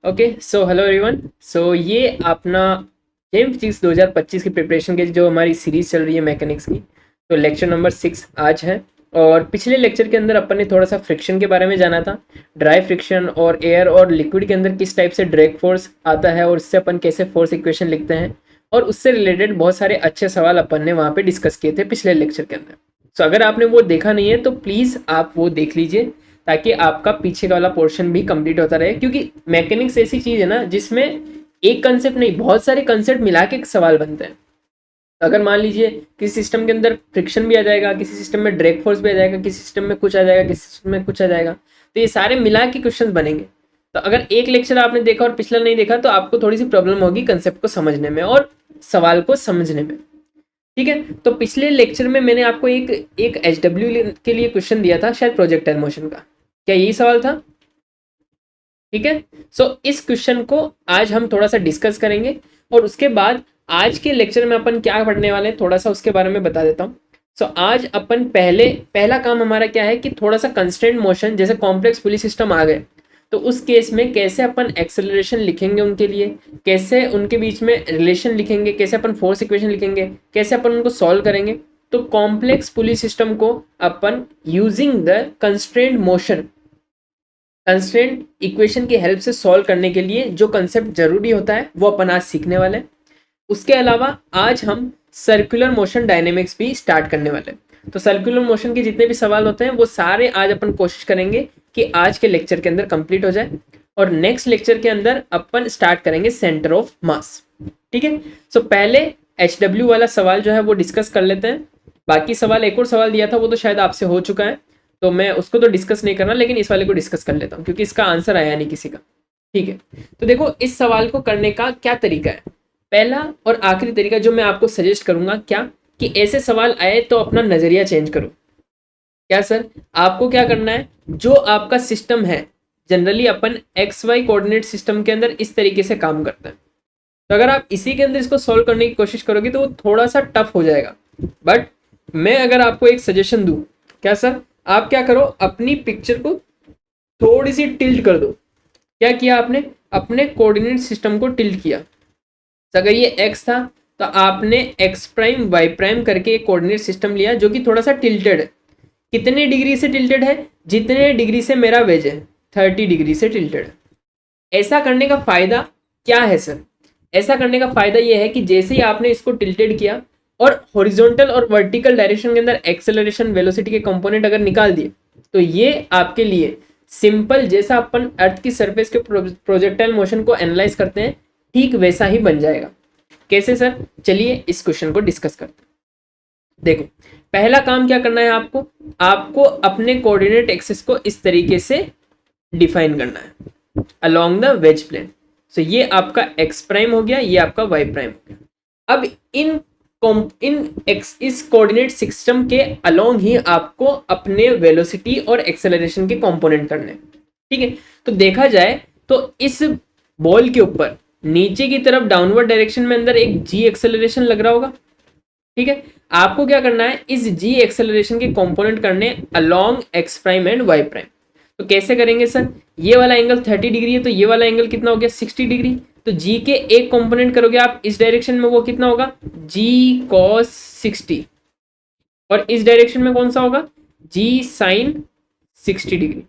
Okay so hello everyone. So ये अपना GeM physics 2025 की प्रिपरेशन की जो हमारी सीरीज चल रही है मैकेनिक्स की, तो लेक्चर नंबर 6 आज है। और पिछले लेक्चर के अंदर अपन ने थोड़ा सा फ्रिक्शन के बारे में जाना था, ड्राई फ्रिक्शन और एयर और लिक्विड के अंदर किस टाइप से ड्रैग फोर्स आता है और उससे अपन कैसे फोर्स इक्वेशन लिखते हैं, और उससे रिलेटेड बहुत सारे अच्छे सवाल अपन ने वहाँ पे डिस्कस किए थे पिछले लेक्चर के अंदर। सो अगर आपने वो देखा नहीं है तो प्लीज़ आप वो देख लीजिए, ताकि आपका पीछे का वाला पोर्शन भी कंप्लीट होता रहे, क्योंकि मैकेनिक्स ऐसी चीज़ है ना जिसमें एक कंसेप्ट नहीं, बहुत सारे कंसेप्ट मिला के एक सवाल बनते हैं। अगर मान लीजिए किसी सिस्टम के अंदर फ्रिक्शन भी आ जाएगा, किसी सिस्टम में ड्रैग फोर्स भी आ जाएगा, किसी सिस्टम में कुछ आ जाएगा, किसी सिस्टम में कुछ आ जाएगा, तो ये सारे मिला के क्वेश्चन बनेंगे। तो अगर एक लेक्चर आपने देखा और पिछला नहीं देखा तो आपको थोड़ी सी प्रॉब्लम होगी कंसेप्ट को समझने में और सवाल को समझने में। ठीक है, तो पिछले लेक्चर में मैंने आपको एक एक एच डब्ल्यू के लिए क्वेश्चन दिया था, शायद प्रोजेक्टाइल मोशन का। क्या यही सवाल था? ठीक है। सो इस क्वेश्चन को आज हम थोड़ा सा डिस्कस करेंगे, और उसके बाद आज के लेक्चर में अपन क्या पढ़ने वाले हैं थोड़ा सा उसके बारे में बता देता हूँ। सो आज अपन पहला काम हमारा क्या है कि थोड़ा सा कंस्ट्रेंट मोशन, जैसे कॉम्प्लेक्स पुली सिस्टम आ गए तो उस केस में कैसे अपन एक्सेलरेशन लिखेंगे उनके लिए, कैसे उनके बीच में रिलेशन लिखेंगे, कैसे अपन फोर्स इक्वेशन लिखेंगे, कैसे अपन उनको सॉल्व करेंगे। तो कॉम्प्लेक्स पुली सिस्टम को अपन using the constraint motion, constraint equation की हेल्प से सॉल्व करने के लिए जो कंसेप्ट जरूरी होता है वो अपन आज सीखने वाले हैं। उसके अलावा आज हम सर्कुलर मोशन डायनेमिक्स भी स्टार्ट करने वाले हैं। तो सर्कुलर मोशन के जितने भी सवाल होते हैं वो सारे आज अपन कोशिश करेंगे कि आज के लेक्चर के अंदर कंप्लीट हो जाए, और नेक्स्ट लेक्चर के अंदर अपन स्टार्ट करेंगे सेंटर ऑफ मास। ठीक है। सो पहले एच डब्ल्यू वाला सवाल जो है वो डिस्कस कर लेते हैं। बाकी सवाल, एक और सवाल दिया था वो तो शायद आपसे हो चुका है, तो मैं उसको तो डिस्कस नहीं करना, लेकिन इस वाले को डिस्कस कर लेता हूँ क्योंकि इसका आंसर आया नहीं किसी का। ठीक है, तो देखो इस सवाल को करने का क्या तरीका है। पहला और आखिरी तरीका जो मैं आपको सजेस्ट करूंगा, क्या कि ऐसे सवाल आए तो अपना नजरिया चेंज करो। क्या सर? आपको क्या करना है, जो आपका सिस्टम है, जनरली अपन एक्स वाई कोऑर्डिनेट सिस्टम के अंदर इस तरीके से काम करता है, तो अगर आप इसी के अंदर इसको सॉल्व करने की कोशिश करोगे तो वो थोड़ा सा टफ हो जाएगा। बट मैं अगर आपको एक सजेशन दूं, क्या सर, आप क्या करो, अपनी पिक्चर को थोड़ी सी टिल्ट कर दो। क्या किया आपने? अपने कोऑर्डिनेट सिस्टम को टिल्ट किया। तो अगर ये एक्स था तो आपने एक्स प्राइम वाई प्राइम करके एक कोऑर्डिनेट सिस्टम लिया जो कि थोड़ा सा टिल्टेड है। कितने डिग्री से टिल्टेड है? जितने डिग्री से मेरा वेज है, 30 डिग्री से टिल्टेड है। ऐसा करने का फायदा क्या है सर? ऐसा करने का फायदा यह है कि जैसे ही आपने इसको टिल्टेड किया और हॉरिजॉन्टल और वर्टिकल डायरेक्शन के अंदर एक्सेलरेशन वेलोसिटी के कंपोनेंट अगर निकाल दिए, तो ये आपके लिए सिंपल, जैसा अपन अर्थ की सरफेस के प्रोजेक्टाइल मोशन को एनालाइज करते हैं, ठीक वैसा ही बन जाएगा। कैसे सर? चलिए इस क्वेश्चन को डिस्कस करते हैं। देखो, पहला काम क्या करना है आपको, आपको अपने कोऑर्डिनेट एक्सिस को इस तरीके से डिफाइन करना है अलोंग द वेज प्लेन। सो ये आपका एक्स प्राइम हो गया, ये आपका वाई प्राइम हो गया। अब इस कोऑर्डिनेट सिस्टम के अलोंग ही आपको अपने वेलोसिटी और एक्सेलरेशन के कंपोनेंट करने हैं। ठीक है, तो देखा जाए तो इस बॉल के ऊपर नीचे की तरफ डाउनवर्ड डायरेक्शन में अंदर एक जी एक्सेलरेशन लग रहा होगा। ठीक है, आपको क्या करना है, इस जी एक्सेलरेशन के कंपोनेंट करने along x prime and y prime. तो कैसे करेंगे सर? ये वाला एंगल 30 डिग्री है तो ये वाला एंगल कितना हो गया? 60 डिग्री। तो जी के एक कंपोनेंट करोगे आप इस डायरेक्शन में, वो कितना होगा? जी कॉस 60। और इस डायरेक्शन में कौन सा होगा? जी साइन 60 डिग्री।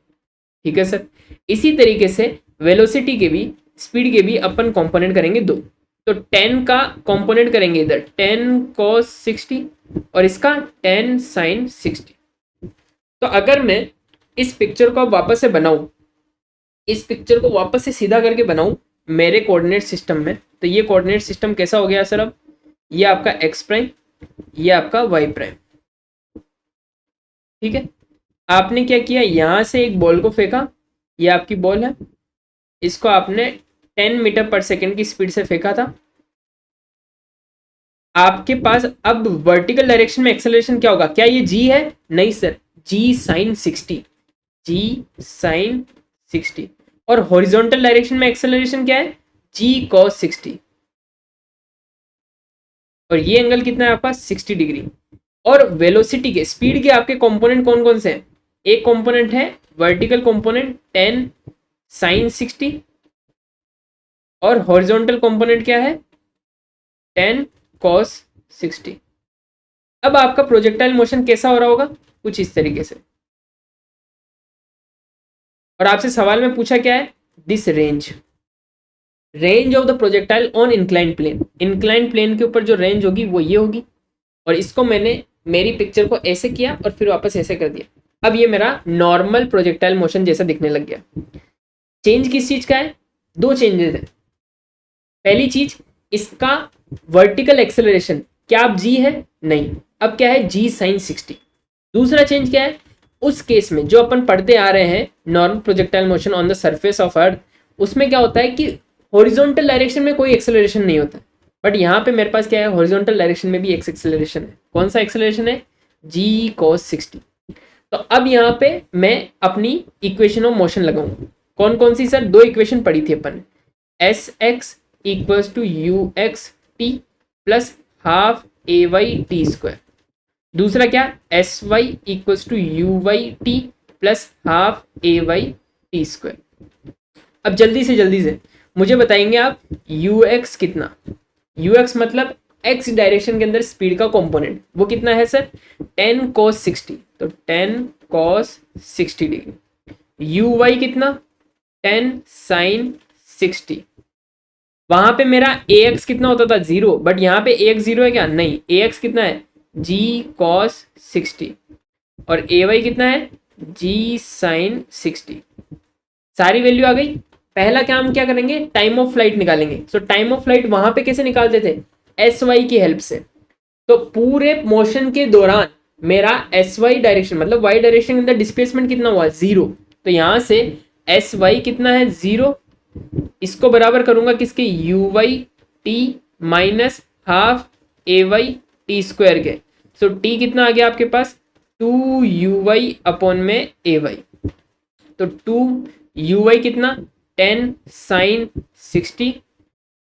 ठीक है सर। इसी तरीके से वेलोसिटी के भी, स्पीड के भी अपन कंपोनेंट करेंगे दो। तो 10 का कंपोनेंट करेंगे इधर 10 cos 60 और इसका 10 sin 60। तो अगर मैं इस पिक्चर को अब वापस से बनाऊं, इस पिक्चर को वापस से सीधा करके बनाऊं मेरे कोऑर्डिनेट सिस्टम में, तो ये कोऑर्डिनेट सिस्टम कैसा हो गया सर? अब ये आपका एक्स प्राइम, ये आपका वाई प्राइम। ठीक है, आपने क्या किया, यहां से एक बॉल को फेंका, ये आपकी बॉल है, इसको आपने 10 मीटर पर सेकेंड की स्पीड से फेंका था। आपके पास अब वर्टिकल डायरेक्शन में एक्सेलरेशन क्या होगा? क्या ये जी है? नहीं सर, जी साइन 60, जी साइन 60। और हॉरिजॉन्टल डायरेक्शन में एक्सेलरेशन क्या है? जी कॉस 60। और ये एंगल कितना है आपका? 60 डिग्री। और वेलोसिटी के, स्पीड के आपके कंपोनेंट कौन कौन से हैं? एक कंपोनेंट है वर्टिकल कंपोनेंट 10 साइन 60, और हॉरिजॉन्टल कंपोनेंट क्या है 10 cos 60। अब आपका प्रोजेक्टाइल मोशन कैसा हो रहा होगा, कुछ इस तरीके से। और आपसे सवाल में पूछा क्या है, this range of the projectile on inclined plane, inclined plane के ऊपर जो रेंज होगी वो ये होगी। और इसको मैंने मेरी पिक्चर को ऐसे किया और फिर वापस ऐसे कर दिया। अब ये मेरा नॉर्मल प्रोजेक्टाइल मोशन जैसा दिखने लग गया। चेंज किस चीज का है, दो चेंजेस है। पहली चीज, इसका वर्टिकल एक्सेलरेशन क्या अब जी है, नहीं, अब क्या है जी साइन 60। दूसरा चेंज क्या है, उस केस में जो अपन पढ़ते आ रहे हैं normal projectile motion on the surface of earth, उसमें क्या होता है कि हॉरिजॉन्टल डायरेक्शन में कोई एक्सेलरेशन नहीं होता। बट यहाँ पे मेरे पास क्या है, हॉरिजॉन्टल डायरेक्शन में भी एक एक्सेलरेशन है। कौन सा एक्सेलरेशन है, जी cos 60। तो अब यहाँ पे मैं अपनी इक्वेशन ऑफ मोशन लगाऊंगा। कौन कौन सी सर, दो इक्वेशन पढ़ी थी अपन, s x equals to u x t plus half a y t square. दूसरा क्या, s y equals to u y t plus half a y t square. अब जल्दी से मुझे बताएंगे आप यू एक्स कितना, यू एक्स मतलब एक्स डायरेक्शन के अंदर स्पीड का कंपोनेंट, वो कितना है सर 10 cos 60, तो 10 cos 60 डिग्री। यू वाई कितना 10 sin 60। वहां पे मेरा ए एक्स कितना होता था 0, बट यहाँ पे ए एक्स 0 है क्या, नहीं, ए एक्स कितना है जी cos 60 और ए वाई कितना है जी sin 60। सारी वैल्यू आ गई। पहला काम क्या करेंगे, टाइम ऑफ फ्लाइट निकालेंगे। सो टाइम ऑफ फ्लाइट वहां पे कैसे निकालते थे, एस वाई की हेल्प से। तो पूरे मोशन के दौरान मेरा एस वाई डायरेक्शन मतलब वाई डायरेक्शन के अंदर डिस्प्लेसमेंट कितना हुआ 0। तो यहां से एस वाई कितना है 0, इसको बराबर करूंगा किसके, u y t minus half a y t square के। सो टी कितना आ गया आपके पास 2 यू वाई अपॉन में ए वाई। तो 2 यू वाई कितना 10 साइन 60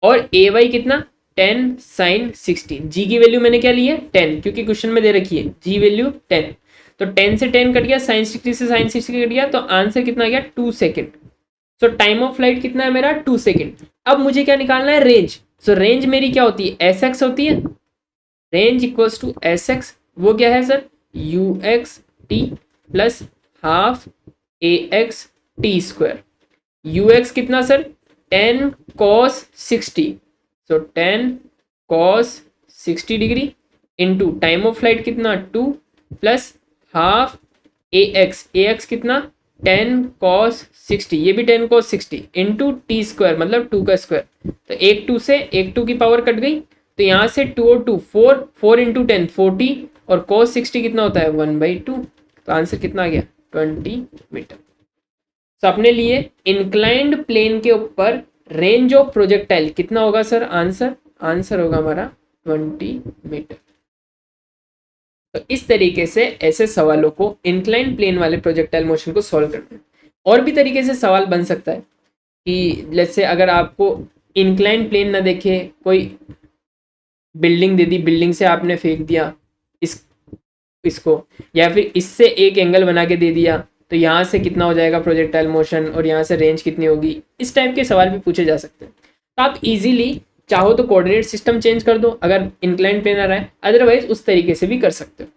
और ए वाई कितना 10 साइन 60। जी की वैल्यू मैंने क्या ली है 10, क्योंकि क्वेश्चन में दे रखी है जी वैल्यू 10। तो 10 से 10 कट गया, साइन 60 से साइन 60 कट गया, तो आंसर कितना आ गया 2 second. So time of flight कितना है मेरा 2 सेकेंड। अब मुझे क्या निकालना है, रेंज। सो रेंज मेरी क्या होती है एस एक्स होती है, range equals to s x, वो क्या है sir u x t plus half a x t square. U x कितना sir 10 cos 60, so 10 cos 60 degree into time of flight कितना 2 प्लस हाफ ए एक्स कितना 10 cos 60, ये भी 10 cos 60 into T square मतलब 2 का स्क्वायर। तो एक 2 से एक 2 की पावर कट गई, तो यहाँ से 2 और 2 4, 4 इंटू 10 40 और cos 60 कितना होता है 1/2। तो आंसर कितना आ गया 20 मीटर। तो अपने लिए इंक्लाइंड प्लेन के ऊपर रेंज ऑफ प्रोजेक्टाइल कितना होगा सर, आंसर होगा हमारा 20 मीटर। तो इस तरीके से ऐसे सवालों को इंक्लाइंड प्लेन वाले प्रोजेक्टाइल मोशन को सॉल्व करना है। और भी तरीके से सवाल बन सकता है कि जैसे अगर आपको इंक्लाइंड प्लेन ना देखे, कोई बिल्डिंग दे दी, बिल्डिंग से आपने फेंक दिया इसको, या फिर इससे एक एंगल बना के दे दिया, तो यहाँ से कितना हो जाएगा प्रोजेक्टाइल मोशन और यहाँ से रेंज कितनी होगी, इस टाइप के सवाल भी पूछे जा सकते हैं। तो आप इजीली चाहो तो कोऑर्डिनेट सिस्टम चेंज कर दो अगर इंक्लाइंड प्लेन आ रहा है, अदरवाइज उस तरीके से भी कर सकते हो।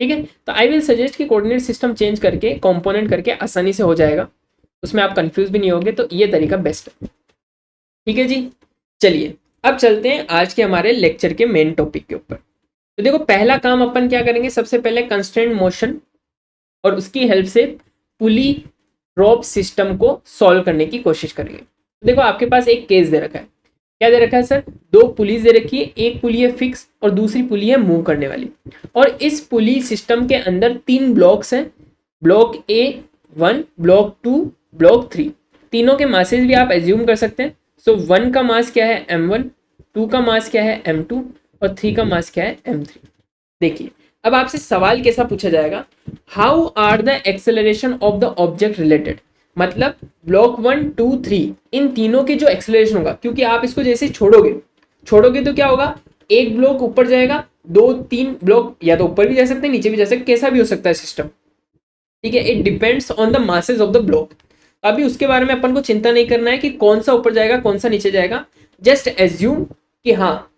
ठीक है, तो आई विल सजेस्ट कि कोऑर्डिनेट सिस्टम चेंज करके कंपोनेंट करके आसानी से हो जाएगा, उसमें आप कंफ्यूज भी नहीं होगे, तो ये तरीका बेस्ट है। ठीक है जी, चलिए अब चलते हैं आज के हमारे लेक्चर के मेन टॉपिक के ऊपर। तो देखो पहला काम अपन क्या करेंगे, सबसे पहले कंस्ट्रेंट मोशन और उसकी हेल्प से पुली रोप सिस्टम को सॉल्व करने की कोशिश करेंगे। देखो आपके पास एक केस दे रखा है, क्या दे रखा है सर, दो पुलीज दे रखी है, एक पुली है फिक्स और दूसरी पुली है मूव करने वाली। और इस पुली सिस्टम के अंदर 3 ब्लॉक्स हैं, ब्लॉक A1, ब्लॉक 2, ब्लॉक 3। तीनों के मासेज भी आप एज्यूम कर सकते हैं। सो 1 का मास क्या है M1, 2 का मास क्या है M2 और 3 का मास क्या है M3। देखिए अब आपसे सवाल कैसा पूछा जाएगा, how are the acceleration of the object related, मतलब ब्लॉक 1, 2, 3 इन तीनों के जो एक्सेलरेशन होगा, क्योंकि आप इसको जैसे छोड़ोगे तो क्या होगा, एक ब्लॉक ऊपर जाएगा, 2-3 ब्लॉक या तो ऊपर भी जा सकते हैं नीचे भी जा सकते हैं, कैसा भी हो सकता है सिस्टम। ठीक है, it depends on the masses of the block. अभी उसके बारे में अपन को चिंता नहीं करना है कि कौन सा ऊपर जाएगा कौन सा नीचे जाएगा। जस्ट एज्यूम कि हाँ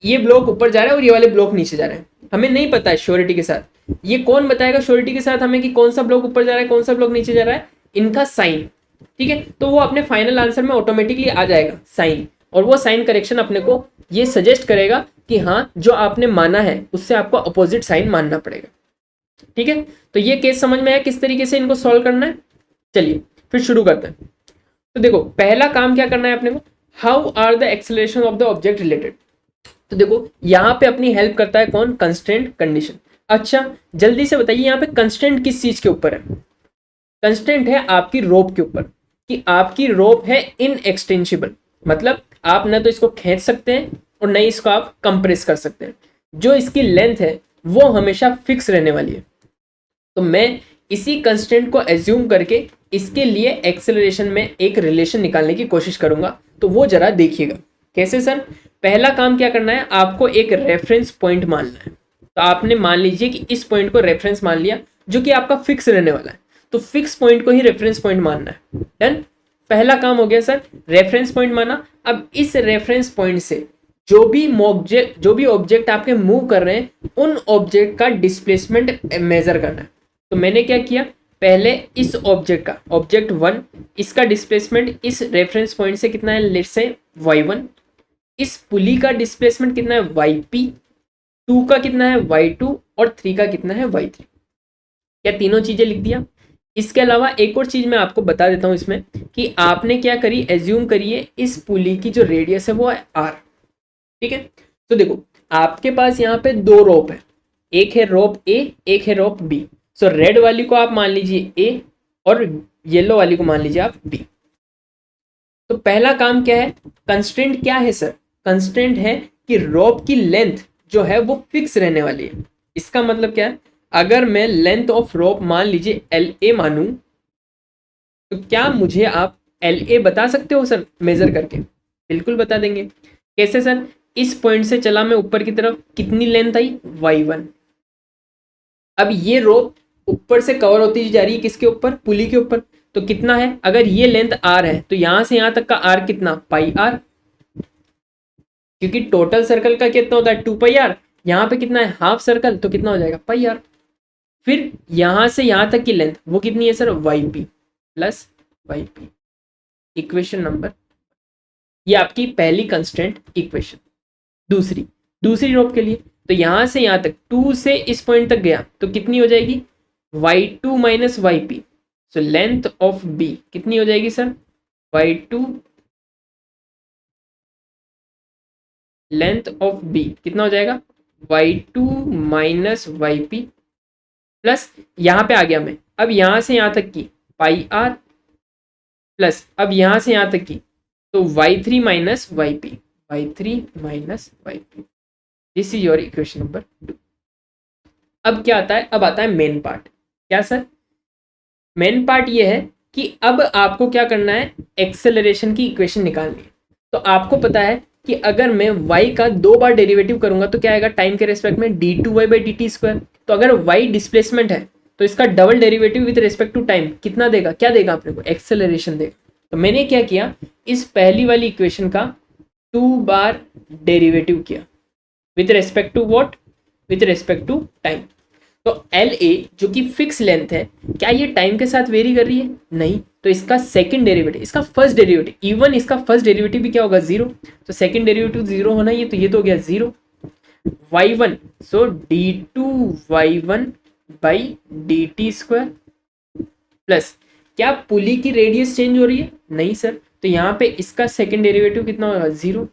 ये ब्लॉक ऊपर जा रहा है और ये वाले ब्लॉक नीचे जा रहे हैं। हमें नहीं पता है श्योरिटी के साथ, ये कौन बताएगा श्योरिटी के साथ हमें कि कौन सा ब्लॉक ऊपर जा रहा है कौन सा ब्लॉक नीचे जा रहा है? इनका साइन। ठीक है, तो वो अपने फाइनल आंसर में ऑटोमेटिकली आ जाएगा साइन, और वो साइन करेक्शन अपने को ये सजेस्ट करेगा कि हाँ जो आपने माना है उससे आपको अपोजिट साइन मानना पड़ेगा। ठीक है, तो ये केस समझ में आया किस तरीके से इनको सॉल्व करना है। चलिए फिर शुरू करते हैं। तो देखो पहला काम क्या करना है अपने को, how are the acceleration of the object related. तो देखो यहाँ पे अपनी हेल्प करता है कौन, कंस्ट्रेंट कंडीशन। अच्छा जल्दी से बताइए यहाँ पे कंस्ट्रेंट किस चीज के ऊपर है? कंस्ट्रेंट है आपकी रोप के ऊपर, कि आपकी रोप है इनएक्सटेंसिबल, मतलब आप ना तो इसको खींच सकते हैं और ना ही इसको आप कंप्रेस कर सकते हैं। जो इसकी लेंथ है वो हमेशा फिक्स रहने वाली है। तो मैं इसी कंस्टेंट को एज्यूम करके इसके लिए एक्सेलरेशन में एक रिलेशन निकालने की कोशिश करूंगा। तो वो जरा देखिएगा कैसे सर। पहला काम क्या करना है, आपको एक रेफरेंस पॉइंट मानना है। तो आपने मान लीजिए कि इस पॉइंट को रेफरेंस मान लिया जो कि आपका फिक्स रहने वाला है, तो फिक्स पॉइंट को ही रेफरेंस पॉइंट मानना है। डन, पहला काम हो गया सर, रेफरेंस पॉइंट माना। अब इस रेफरेंस पॉइंट से जो भी ऑब्जेक्ट आपके मूव कर रहे हैं उन ऑब्जेक्ट का डिस्प्लेसमेंट मेजर करना है। तो मैंने क्या किया, पहले इस ऑब्जेक्ट का, ऑब्जेक्ट 1 इसका डिस्प्लेसमेंट इस रेफरेंस पॉइंट से कितना है, लेट्स से y1। इस पुली का डिस्प्लेसमेंट कितना है yp, 2 का कितना है y2 और 3 का कितना है y3। क्या तीनों चीजें लिख दिया? इसके अलावा एक और चीज मैं आपको बता देता हूं इसमें, कि आपने क्या करी, एज्यूम करिए इस पुली की जो रेडियस है वो है r। ठीक है, तो देखो आपके पास यहाँ पे दो रोप है, एक है रोप ए एक है रोप बी। सो रेड वाली को आप मान लीजिए ए और येलो वाली को मान लीजिए आप बी। तो पहला काम क्या है, कंस्ट्रेंट क्या है सर, कंस्ट्रेंट है कि रोप की लेंथ जो है वो फिक्स रहने वाली है। इसका मतलब क्या है, अगर मैं लेंथ ऑफ रोप मान लीजिए एल ए मानूं, तो क्या मुझे आप एल ए बता सकते हो सर मेजर करके? बिल्कुल बता देंगे। कैसे सर, इस पॉइंट से चला मैं ऊपर की तरफ, कितनी लेंथ आई y1। अब ये रोप ऊपर से कवर होती जा रही है किसके ऊपर, पुली के ऊपर। तो कितना है, अगर ये लेंथ r है तो यहां से यहां तक का r कितना, पाई r, क्योंकि टोटल सर्कल का कितना होता है 2 पाई r। यहाँ पे कितना है, हाफ सर्कल, तो कितना हो जाएगा पाई r। फिर यहां से यहां तक की लेंथ वो कितनी है sir, yp plus yp। Equation number, ये आपकी पहली कंस्टेंट इक्वेशन। दूसरी रोप के लिए, तो यहां से यहां तक 2 से इस पॉइंट तक गया तो कितनी हो जाएगी, y2 minus yp। So length of b कितनी हो जाएगी sir, y2, length of b कितना हो जाएगा, y2 माइनस yp प्लस यहां पे आ गया मैं, अब यहां से यहां तक की पाई r प्लस अब यहां से यहां तक की तो y3 minus yp, y3 minus yp। This is your equation number 2। अब क्या आता है, अब आता है मेन पार्ट। क्या सर, मेन पार्ट ये है कि अब आपको क्या करना है, एक्सेलरेशन की इक्वेशन निकालनी है। तो आपको पता है कि अगर मैं y का 2 बार डेरिवेटिव करूंगा तो क्या आएगा, टाइम के रेस्पेक्ट में d2y by d t square. तो अगर y डिस्प्लेसमेंट है तो इसका double derivative with respect to time कितना देगा, क्या देगा अपने को, एक्सेलरेशन देगा। तो मैंने क्या किया, इस पहली वाली इक्वेशन का 2 बार डेरिवेटिव किया with respect to what, with respect to time. तो एल ए जो कि फिक्स लेंथ है, क्या ये टाइम के साथ वेरी कर रही है, नहीं। तो इसका सेकंड डेरिवेटिव, इसका फर्स्ट डेरिवेटिव, इवन इसका फर्स्ट डेरिवेटिव भी क्या होगा, 0। तो सेकंड डेरिवेटिव 0 होना ही है, तो ये तो हो गया 0। y1 so d2y1 by d t square plus, क्या पुली की रेडियस चेंज हो रही है, नहीं सर। तो यहाँ पे इसका सेकंड डेरिवेटिव कितना होगा, 0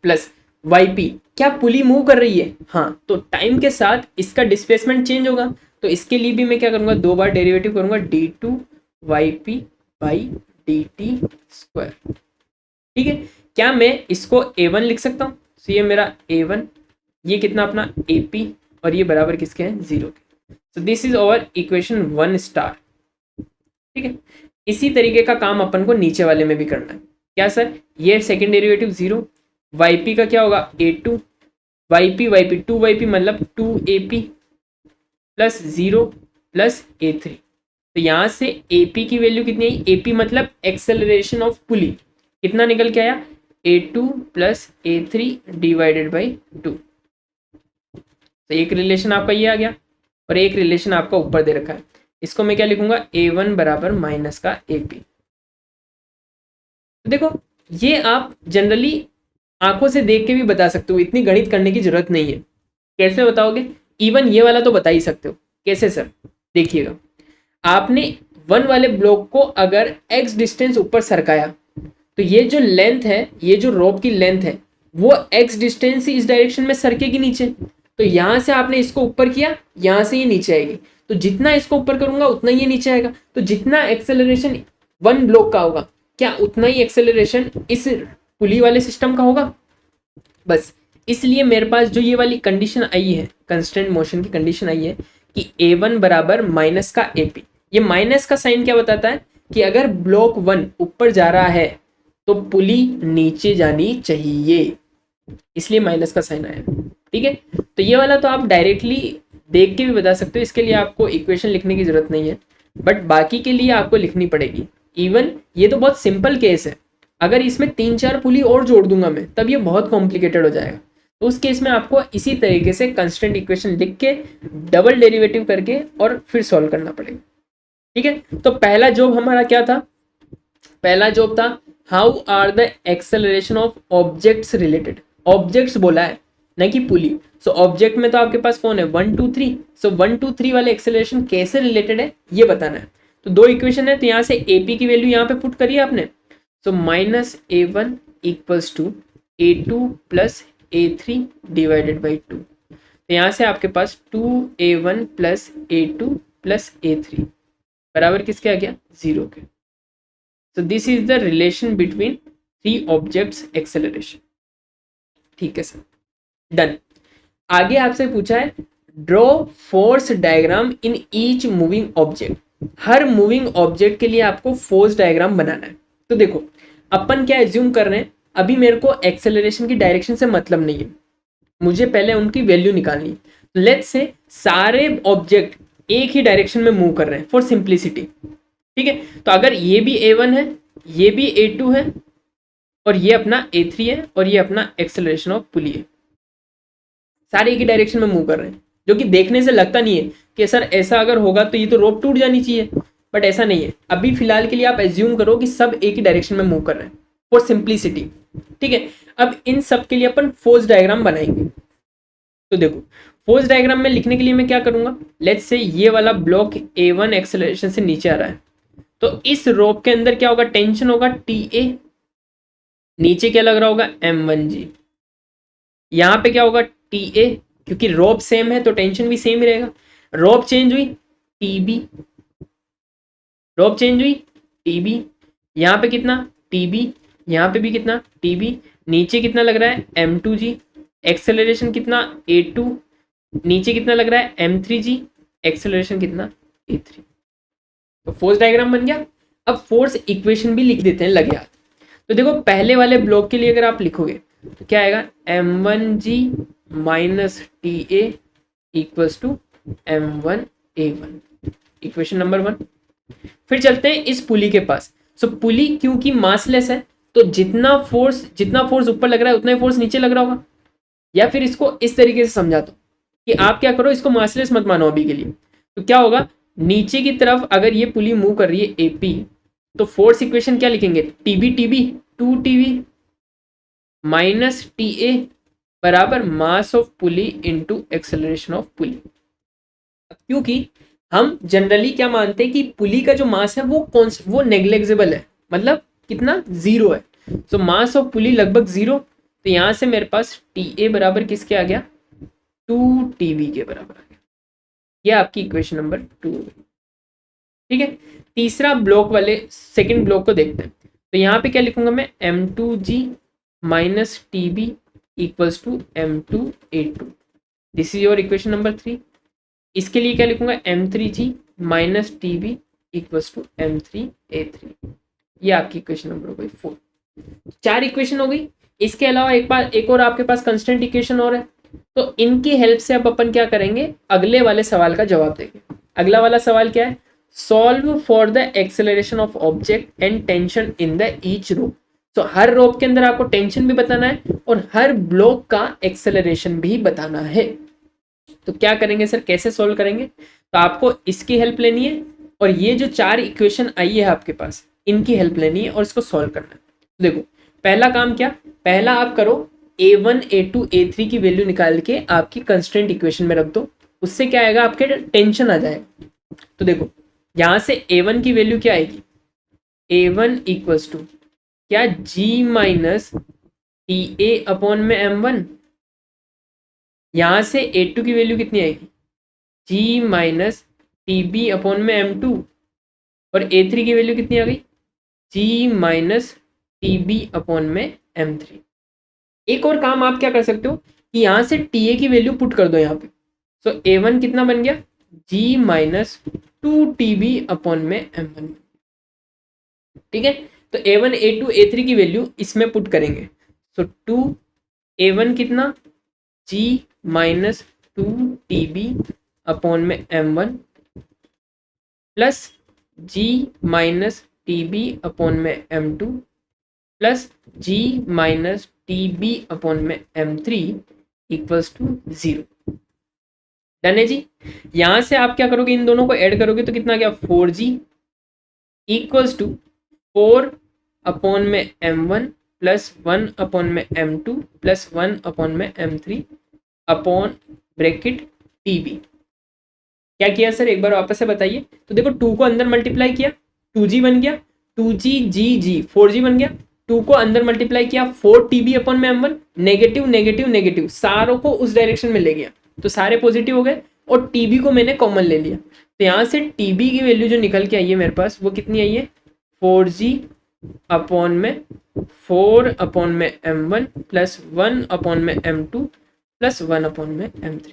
प्लस yp, क्या पुली मूव कर रही है, हाँ। तो टाइम के साथ इसका डिस्प्लेसमेंट चेंज होगा, तो इसके लिए भी मैं क्या करूंगा, 2 बार डेरिवेटिव करूंगा d2yp by d t square. ठीक है, क्या मैं इसको a1 लिख सकता हूँ, तो ये मेरा a1, ये कितना अपना ap, और ये बराबर किसके हैं, 0 के। So this is our equation 1 star. ठीक है, इसी तरीके का काम अपन को नीचे वाले में भी करना है। क्या सर, ये सेकंड डेरिवेटिव 0, yp का क्या होगा, a2, yp 2yp मतलब 2ap प्लस 0 प्लस a3। तो यहाँ से AP की वैल्यू कितनी आई, AP मतलब एक्सेलरेशन ऑफ पुली, कितना निकल के आया, A2 plus A3 divided by 2। तो एक रिलेशन आपका ये आ गया और एक रिलेशन आपका ऊपर दे रखा है, इसको मैं क्या लिखूंगा, A1 बराबर माइनस का AP। देखो ये आप जनरली आंखों से देख के भी बता सकते हो, इतनी गणित करने की जरूरत नहीं है। कैसे बताओगे, इवन ये वाला तो बता ही सकते हो। कैसे सर, देखिएगा, आपने 1 वाले ब्लॉक को अगर x डिस्टेंस ऊपर सरकाया तो ये जो लेंथ है, ये जो रोप की लेंथ है वो x डिस्टेंस इस डायरेक्शन में सरकेगी नीचे। तो यहां से आपने इसको ऊपर किया, यहां से ये नीचे आएगी, तो जितना इसको ऊपर करूंगा उतना ये नीचे आएगा। तो जितना एक्सेलरेशन 1 ब्लॉक का होगा, क्या उतना ही एक्सेलरेशन इस पुली वाले सिस्टम का होगा। बस इसलिए मेरे पास जो ये वाली कंडीशन आई है, कंस्टेंट मोशन की कंडीशन आई है कि A1 बराबर माइनस का AP। ये माइनस का साइन क्या बताता है कि अगर ब्लॉक 1 ऊपर जा रहा है तो पुली नीचे जानी चाहिए, इसलिए माइनस का साइन आया। ठीक है, तो ये वाला तो आप डायरेक्टली देख के भी बता सकते हो, इसके लिए आपको इक्वेशन लिखने की जरूरत नहीं है, बट बाकी के लिए आपको लिखनी पड़ेगी। इवन ये तो बहुत सिंपल केस है, अगर इसमें 3-4 पुली और जोड़ दूंगा मैं तब ये बहुत कॉम्प्लिकेटेड हो जाएगा। तो उस केस में आपको इसी तरीके से कंस्टेंट इक्वेशन लिख के डबल डेरिवेटिव करके और फिर सॉल्व करना पड़ेगा। ठीक है, तो पहला जॉब हमारा क्या था, पहला जॉब था how are the acceleration of objects related. Objects बोला है ना कि पुली, सो ऑब्जेक्ट में तो आपके पास कौन है, 1 2 3। सो 1 2 3 वाले एक्सेलरेशन कैसे रिलेटेड है ये बताना है। तो दो इक्वेशन है, तो यहाँ से AP की वैल्यू यहाँ पे पुट करिए आपने। So minus A1 equals to A2 plus A3 divided by 2। तो यहाँ से आपके पास 2A1 plus A2 plus A3 बराबर किसके आ गया, 0 के। So this is the relation between three objects acceleration। ठीक है सर, डन। आगे आपसे पूछा है draw force diagram in each moving object. Her moving object के लिए आपको फोर्स डायग्राम बनाना है। तो देखो अपन क्या एज्यूम कर रहे हैं, अभी मेरे को एक्सेलरेशन की डायरेक्शन से मतलब नहीं है, मुझे पहले उनकी वैल्यू निकालनी है। लेट्स से सारे ऑब्जेक्ट एक ही डायरेक्शन में मूव कर रहे हैं फॉर सिंप्लिसिटी। ठीक है, तो अगर ये भी A1 है, ये भी A2 है और ये अपना A3 है और ये अपना एक्सेलरेशन ऑफ पुली है, सारे एक ही डायरेक्शन में मूव कर रहे हैं, जो कि देखने से लगता नहीं है कि सर ऐसा अगर होगा तो ये तो रोप टूट जानी चाहिए, बट ऐसा नहीं है। अभी फिलहाल के लिए आप एज्यूम करो कि सब एक ही डायरेक्शन में मूव कर रहे हैं फॉर सिंप्लिसिटी। ठीक है, अब इन सब के लिए अपन फोर्स डायग्राम बनाएंगे। तो देखो फोर्स डायग्राम में लिखने के लिए मैं क्या करूंगा, लेट्स से ये वाला ब्लॉक A1 एक्सेलरेशन से नीचे आ रहा है, तो इस रोप के अंदर क्या होगा, टेंशन होगा TA, नीचे क्या लग रहा होगा M1G, यहां पे क्या होगा TA, क्योंकि रोप सेम है तो टेंशन भी सेम ही रहेगा। रोप चेंज हुई TB, रोप चेंज हुई TB, यहां पे कितना TB, यहां पे भी कितना TB, नीचे कितना लग रहा है M2G, एक्सेलरेशन कितना A2, नीचे कितना लग रहा है M3G, एक्सेलरेशन कितना A3। तो फोर्स डायग्राम बन गया। अब फोर्स इक्वेशन भी लिख देते हैं लगे हाथ। तो देखो पहले वाले ब्लॉक के लिए अगर आप लिखोगे तो क्या आएगा, M1G minus TA equals to M1A1, equation number 1। फिर चलते हैं इस पुली के पास। सो पुली क्योंकि मासलेस है तो जितना फोर्स ऊपर लग रहा है उतना ही फोर्स नीचे लग रहा होगा। या फिर इसको इस तरीके से समझाता हूं कि आप क्या करो, इसको मासलेस मत मानो अभी के लिए। तो क्या होगा, नीचे की तरफ अगर ये पुली मूव कर रही है AP, तो फोर्स इक्वेशन क्या लिखेंगे, TB 2TB माइनस TA बराबर mass of pulley into acceleration of pulley. क्योंकि हम जनरली क्या मानते हैं कि पुली का जो मास है वो नेग्लेक्जेबल है, मतलब कितना, 0 है। सो मास ऑफ पुली लगभग 0। तो यहां से मेरे पास TA बराबर किसके आ गया, 2TB के बराबर आ गया। यह आपकी इक्वेशन नंबर 2 हो गई। ठीक है, तीसरा ब्लॉक वाले सेकंड ब्लॉक को देखते हैं। तो यहाँ पे क्या लिखूंगा मैं, M2G minus TB equals to M2A2, this is your equation number 3। इसके लिए क्या लिखूंगा, M3G minus TB equals to M3A3, ये आपकी इक्वेशन नंबर हो गई 4। 4 इक्वेशन हो गई। इसके अलावा एक और आपके पास कंस्टेंट इक्वेशन और है, तो इनकी हेल्प से अब अपन क्या करेंगे, अगले वाले सवाल का जवाब देंगे। अगला वाला सवाल क्या है, solve for the acceleration of object and tension in the each rope. तो हर रोप के अंदर आपको टेंशन भी बताना है और हर ब्लॉक का एक्सेलरेशन भी बताना है। तो क्या करेंगे सर, कैसे सॉल्व करेंगे? तो आपको इसकी हेल्प लेनी है और ये जो 4 इक्वेशन आई है आपके पास, इनकी हेल्प लेनी है और इसको सॉल्व करना है। देखो पहला काम क्या, पहला आप करो a1 a2 a3 की वैल्यू निकाल के आपकी कंस्ट्रेंट इक्वेशन में रख दो। उससे क्या आएगा, आपके टेंशन आ जाएगा। तो देखो यहां से a1 की वैल्यू क्या आएगी, a1 इक्वल्स टू क्या, g minus T A upon में m1। यहां से a2 की वैल्यू कितनी आएगी, g minus t b upon में m2। और a3 की वैल्यू कितनी आ गई, g minus t b upon में m3। एक और काम आप क्या कर सकते हो कि यहां से टी ए की वैल्यू पुट कर दो यहाँ पे। सो a1 कितना बन गया, g माइनस 2tb अपॉन में m1। ठीक है, तो a1 a2 a3 की वैल्यू इसमें पुट करेंगे। सो 2 a1 कितना, g माइनस 2tb अपॉन में m1 plus g minus TB upon में m2 plus g minus TB upon में m3 इक्वल्स टू 0। डन है जी। यहां से आप क्या करोगे, इन दोनों को ऐड करोगे तो कितना गया, 4g इक्वल्स टू 4 अपॉन में m1 प्लस 1 अपॉन में m2 प्लस 1 अपॉन में m3 अपॉन ब्रैकेट टीबी। क्या किया सर, एक बार वापस से बताइए। तो देखो 2 को अंदर मल्टीप्लाई किया, 2g बन गया, 2g g g 4g बन गया। 2 को अंदर मल्टीप्लाई किया 4tb अपॉन में m1, नेगेटिव नेगेटिव नेगेटिव सारों को उस डायरेक्शन में ले गया तो सारे पॉजिटिव हो गए और tb को मैंने कॉमन ले लिया। तो यहाँ से tb की वैल्यू जो निकल के आई है मेरे पास वो कितनी आई है, 4g अपॉन में 4 अपॉन में m1 प्लस 1 अपॉन में m2 प्लस 1 अपॉन में m3।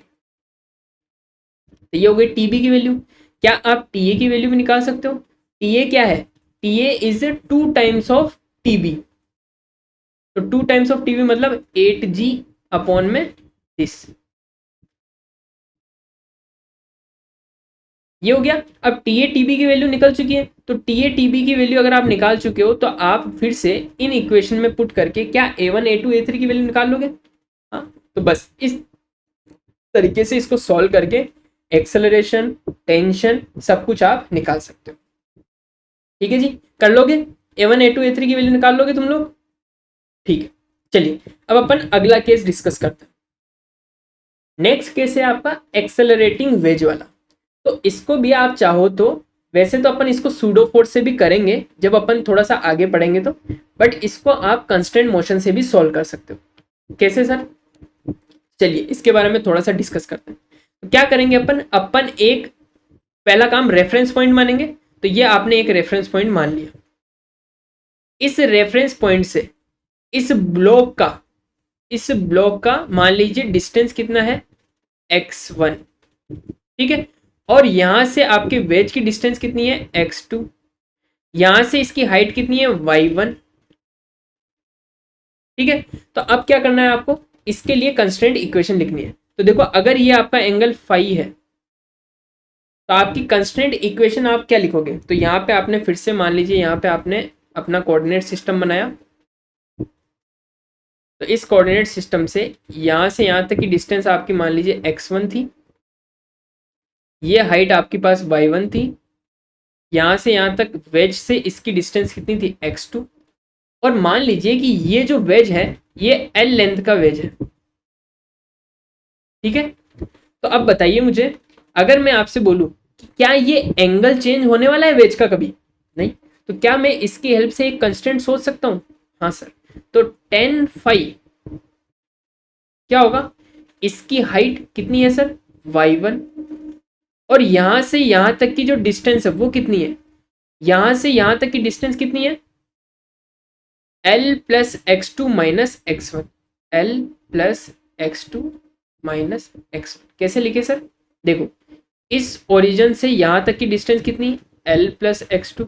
तो ये हो गई टीबी की वैल्यू। क्या आप टीए की वैल्यू भी निकाल सकते हो? टीए क्या है, TA is 2 times of TB. तो 2 टाइम्स ऑफ टीबी मतलब 8g अपॉन में दिस। ये हो गया। अब टीए टीबी की वैल्यू निकल चुकी है, तो टीए टीबी की वैल्यू अगर आप निकाल चुके हो तो आप फिर से इन इक्वेशन में पुट करके क्या a1 a2 a3 की वैल्यू निकाल लोगे। हाँ, तो बस इस तरीके से इसको सॉल्व करके एक्सेलरेशन, टेंशन, सब कुछ आप निकाल सकते हो। ठीक है जी, कर लोगे, a1 a2 a3 की वैल्यू निकाल लोगे तुम लोग। ठीक है, चलिए अब अपन अगला केस डिस्कस करते हैं। नेक्स्ट केस है आपका एक्सेलरेटिंग वेज वाला। तो इसको भी आप चाहो तो, वैसे तो अपन इसको सूडो फोर्स से भी करेंगे जब अपन थोड़ा सा आगे पढ़ेंगे तो, बट इसको आप कंस्टेंट मोशन से भी सॉल्व कर सकते हो। कैसे सर, चलिए इसके बारे में थोड़ा सा डिस्कस करते हैं। तो क्या करेंगे अपन एक पहला काम रेफरेंस पॉइंट मानेंगे। तो ये आपने एक रेफरेंस पॉइंट मान लिया। इस रेफरेंस पॉइंट से इस ब्लॉक का मान लीजिए डिस्टेंस कितना है, x1। ठीक है, और यहां से आपके वेज की डिस्टेंस कितनी है, x2। यहां से इसकी हाइट कितनी है, y1। ठीक है, तो अब क्या करना है आपको, इसके लिए कंस्ट्रेंट इक्वेशन लिखनी है। तो देखो अगर ये आपका एंगल फाई है तो आपकी कंस्ट्रेंट इक्वेशन आप क्या लिखोगे। तो यहाँ पे आपने फिर से मान लीजिए, यहाँ पे आपने अपना कोऑर्डिनेट सिस्टम बनाया। तो इस कोऑर्डिनेट सिस्टम से यहाँ तक की डिस्टेंस आपकी मान लीजिए x1 थी, ये हाइट आपके पास y1 थी, यहाँ से यहाँ तक वेज से इसकी डिस्टेंस कितनी थी, x2। और मान लीजिए कि ये जो वेज है ये l लेंथ का वेज है। ठीक है, तो अब बताइए मुझे, अगर मैं आपसे बोलूं कि क्या ये एंगल चेंज होने वाला है वेज का, कभी नहीं, तो क्या मैं इसकी हेल्प से एक कंस्टेंट सोच सकता हूं? हाँ सर, तो tan फाई क्या होगा, इसकी हाइट कितनी है सर, y1। और यहां से यहां तक की जो डिस्टेंस है वो कितनी है, यहां से यहां तक की डिस्टेंस कितनी है, l plus x2 minus x1। l plus x2 minus x1 कैसे लिखे सर, देखो इस ओरिजिन से यहां तक की डिस्टेंस कितनी, l प्लस x2।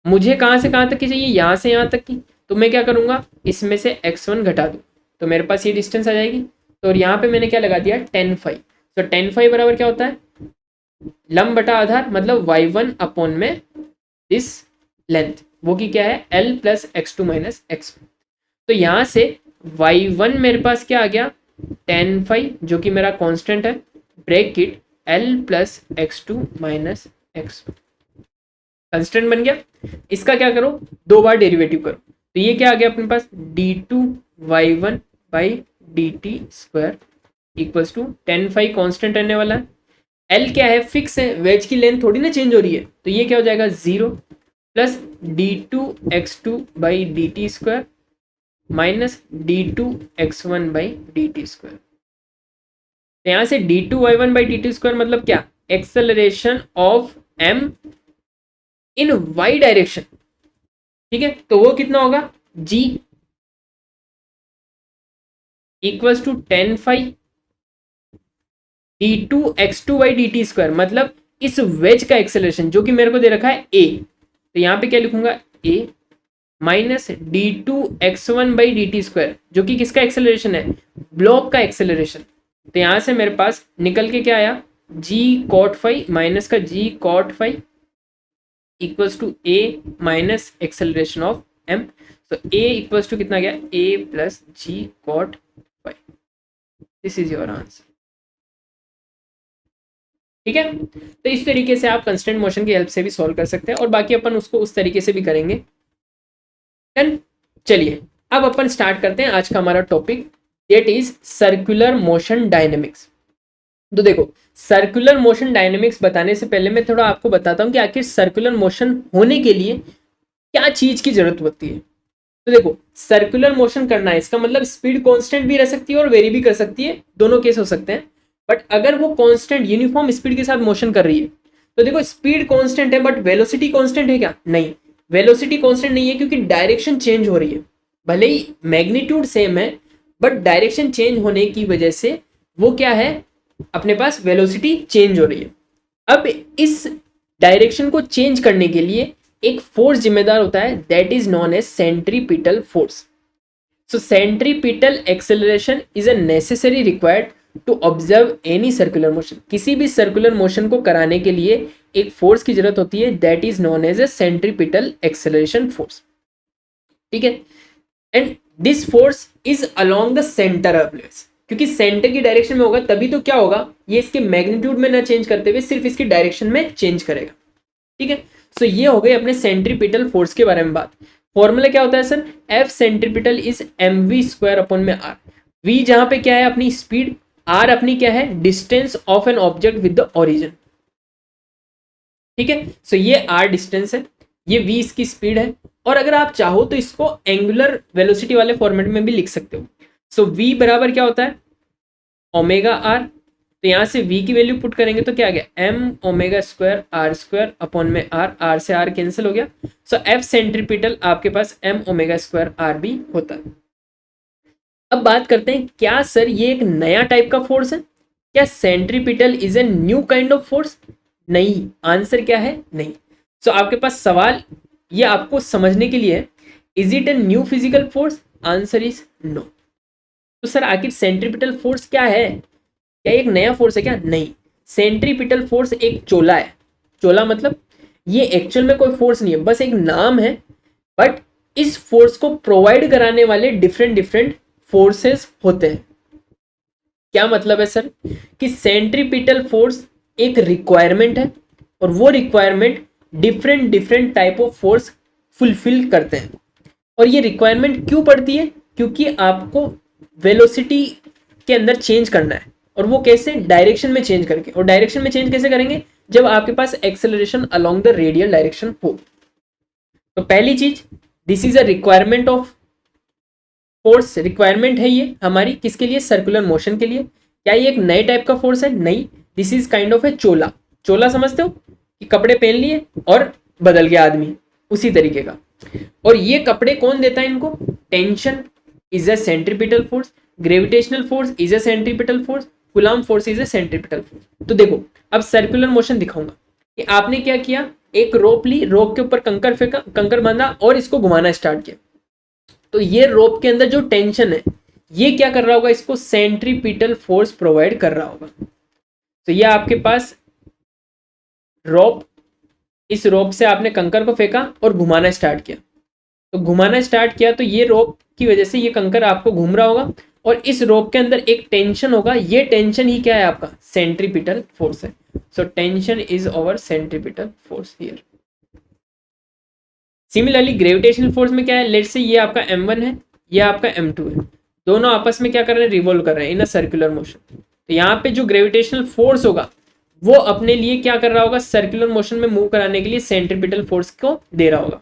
मुझे कहां से कहां तक की चाहिए, यहां से यहां तक की, तो मैं क्या करूंगा, इसमें से x1 घटा दूं तो मेरे पास ये डिस्टेंस आ जाएगी। तो यहाँ पे मैंने क्या लगा दिया, tan फाई। तो tan फाई बराबर क्या होता है, लंब बटा आधार मतलब y1 अपॉन में दिस लेंथ, वो की क्या है l plus x2 minus x। तो यहाँ से y1 मेरे पास क्या आ गया tan फाई जो कि मेरा कांस्टेंट है, bracket l plus x2 minus x constant बन गया। इसका क्या करो, दो बार डेरिवेटिव करो, तो ये क्या आ गया अपने पास d2y1 by d t square equals to tan phi constant रहने वाला है, l क्या है फिक्स है, वेज की लेंथ थोड़ी ना चेंज हो रही है, तो ये क्या हो जाएगा 0 plus d2x2 by d t square minus d2x1 by d t square. तो यहां से d2y1 by d t square मतलब क्या, acceleration of m in y direction. ठीक है, तो वो कितना होगा g equals to tan phi d2x2 by d t square, मतलब इस वेज का एक्सेलरेशन जो कि मेरे को दे रखा है a, तो यहां पे क्या लिखूंगा a minus d2x1 by d t square जो कि किसका एक्सेलरेशन है, ब्लॉक का एक्सेलरेशन। तो यहां से मेरे पास निकल के क्या आया g cot फाई माइनस का g cot phi equals to a minus acceleration of m। तो a इक्वल्स टू कितना गया a plus g cot phi. This is your answer. ठीक है, तो इस तरीके से आप कंस्टेंट मोशन की हेल्प से भी सॉल्व कर सकते हैं और बाकी अपन उसको उस तरीके से भी करेंगे। देन चलिए अब अपन स्टार्ट करते हैं आज का हमारा topic, that is circular motion dynamics. तो देखो सर्कुलर मोशन डायनेमिक्स बताने से पहले मैं थोड़ा आपको बताता हूँ कि आखिर सर्कुलर मोशन होने के लिए क्या चीज की जरूरत होती है। तो देखो सर्कुलर मोशन करना है इसका मतलब स्पीड कांस्टेंट भी रह सकती है और वेरी भी कर सकती है, दोनों केस हो सकते हैं। बट अगर वो कांस्टेंट यूनिफॉर्म स्पीड के साथ मोशन कर रही है, तो देखो स्पीड कांस्टेंट है बट वेलोसिटी कांस्टेंट है क्या, नहीं, वेलोसिटी कांस्टेंट नहीं है क्योंकि डायरेक्शन चेंज हो रही है। भले ही मैग्नीट्यूड सेम है बट डायरेक्शन चेंज होने की वजह से वो क्या है, अपने पास वेलोसिटी चेंज हो रही है। अब इस डायरेक्शन को चेंज करने के लिए एक फोर्स जिम्मेदार होता है, that is known as centripetal force. So centripetal acceleration is a necessary required to observe any circular motion. किसी भी सर्कुलर मोशन को कराने के लिए एक फोर्स की जरूरत होती है, that is known as a centripetal acceleration force. ठीक है, and this force is along the centre of place, क्योंकि सेंटर की डायरेक्शन में होगा तभी तो क्या होगा, ये इसके मैग्नीट्यूड में ना चेंज करते हुए सिर्फ इसकी डायरेक्शन में चेंज करेगा। ठीक है, सो ये हो गई अपने सेंट्रीपिटल फोर्स के बारे में बात। फॉर्मूला क्या होता है sir, f centripetal is m v square upon में आर। वी जहां पे क्या है अपनी स्पीड, आर अपनी क्या है distance of an object with the origin. ठीक है, सो ये आर डिस्टेंस है, ये वी इसकी स्पीड है, और अगर आप चाहो तो इसको एंगुलर वेलोसिटी वाले फॉर्मेट में भी लिख सकते हो। सो वी बराबर क्या होता है ओमेगा आर, तो यहां से v की वैल्यू पुट करेंगे तो क्या आ गया m omega square r square upon में r से r कैंसिल हो गया। सो f सेंट्रीपिटल आपके पास m ओमेगा स्क्वायर r भी होता है। अब बात करते हैं क्या सर ये एक नया टाइप का फोर्स है, क्या centripetal is a new kind of force, नहीं, आंसर क्या है नहीं। सो आपके पास सवाल ये आपको समझने के लिए, is it a new physical force, answer is no. तो सर आखिर सेंट्रीपिटल फोर्स क्या है, क्या एक नया फोर्स है क्या, नहीं, सेंट्रीपिटल फोर्स एक चोला है। चोला मतलब ये एक्चुअल में कोई फोर्स नहीं है, बस एक नाम है, बट इस फोर्स को प्रोवाइड कराने वाले डिफरेंट डिफरेंट फोर्सेस होते हैं। क्या मतलब है सर कि सेंट्रीपिटल फोर्स एक रिक्वायरमेंट है और वो requirement different different type of force fulfil करते हैं। और ये रिक्वायरमेंट क्यों पड़ती है, क्योंकि आपको वेलोसिटी के अंदर चेंज करना है, और वो कैसे, डायरेक्शन में चेंज करके। और डायरेक्शन में चेंज कैसे करेंगे, जब आपके पास acceleration along the radial direction हो। तो पहली चीज, this is a requirement of force, requirement है ये हमारी किसके लिए, सर्कुलर मोशन के लिए। क्या ये एक नए टाइप का फोर्स है, नहीं, दिस इज काइंड ऑफ ए चोला। चोला समझते हो कि कपड़े पहन लिए और बदल गया आदमी, उसी तरीके का। और ये कपड़े कौन देता है इनको, tension is a centripetal force, gravitational force is a centripetal force, coulomb force is a centripetal force. तो देखो अब सर्कुलर मोशन दिखाऊंगा कि आपने क्या किया, एक रोप ली, रोप के ऊपर कंकर फेंका, कंकर बांधा और इसको घुमाना स्टार्ट किया। तो ये रोप के अंदर जो टेंशन है ये क्या कर रहा होगा, इसको सेंट्रीपिटल फोर्स प्रोवाइड कर रहा होगा। तो ये आपके पास रोप, इस रोप से आपने कंकर को फेंका और घुमाना स्टार्ट किया, तो घुमाना स्टार्ट किया तो ये रोप की वजह से ये कंकर आपको घूम रहा होगा और इस रोप के अंदर एक टेंशन होगा, ये टेंशन ही क्या है आपका सेंट्रीपिटल फोर्स है। So tension is over centripetal force here. Similarly gravitational force में क्या है, लेट्स से ये आपका m1 है, ये आपका m2 है, दोनों आपस में क्या कर रहे हैं, रिवॉल्व कर रहे हैं इन अ सर्कुलर मोशन। तो यहाँ पे जो ग्रेविटेशनल फोर्स होगा वो अपने लिए क्या कर रहा होगा, सर्कुलर मोशन में मूव कराने के लिए सेंट्रीपिटल फोर्स को दे रहा होगा।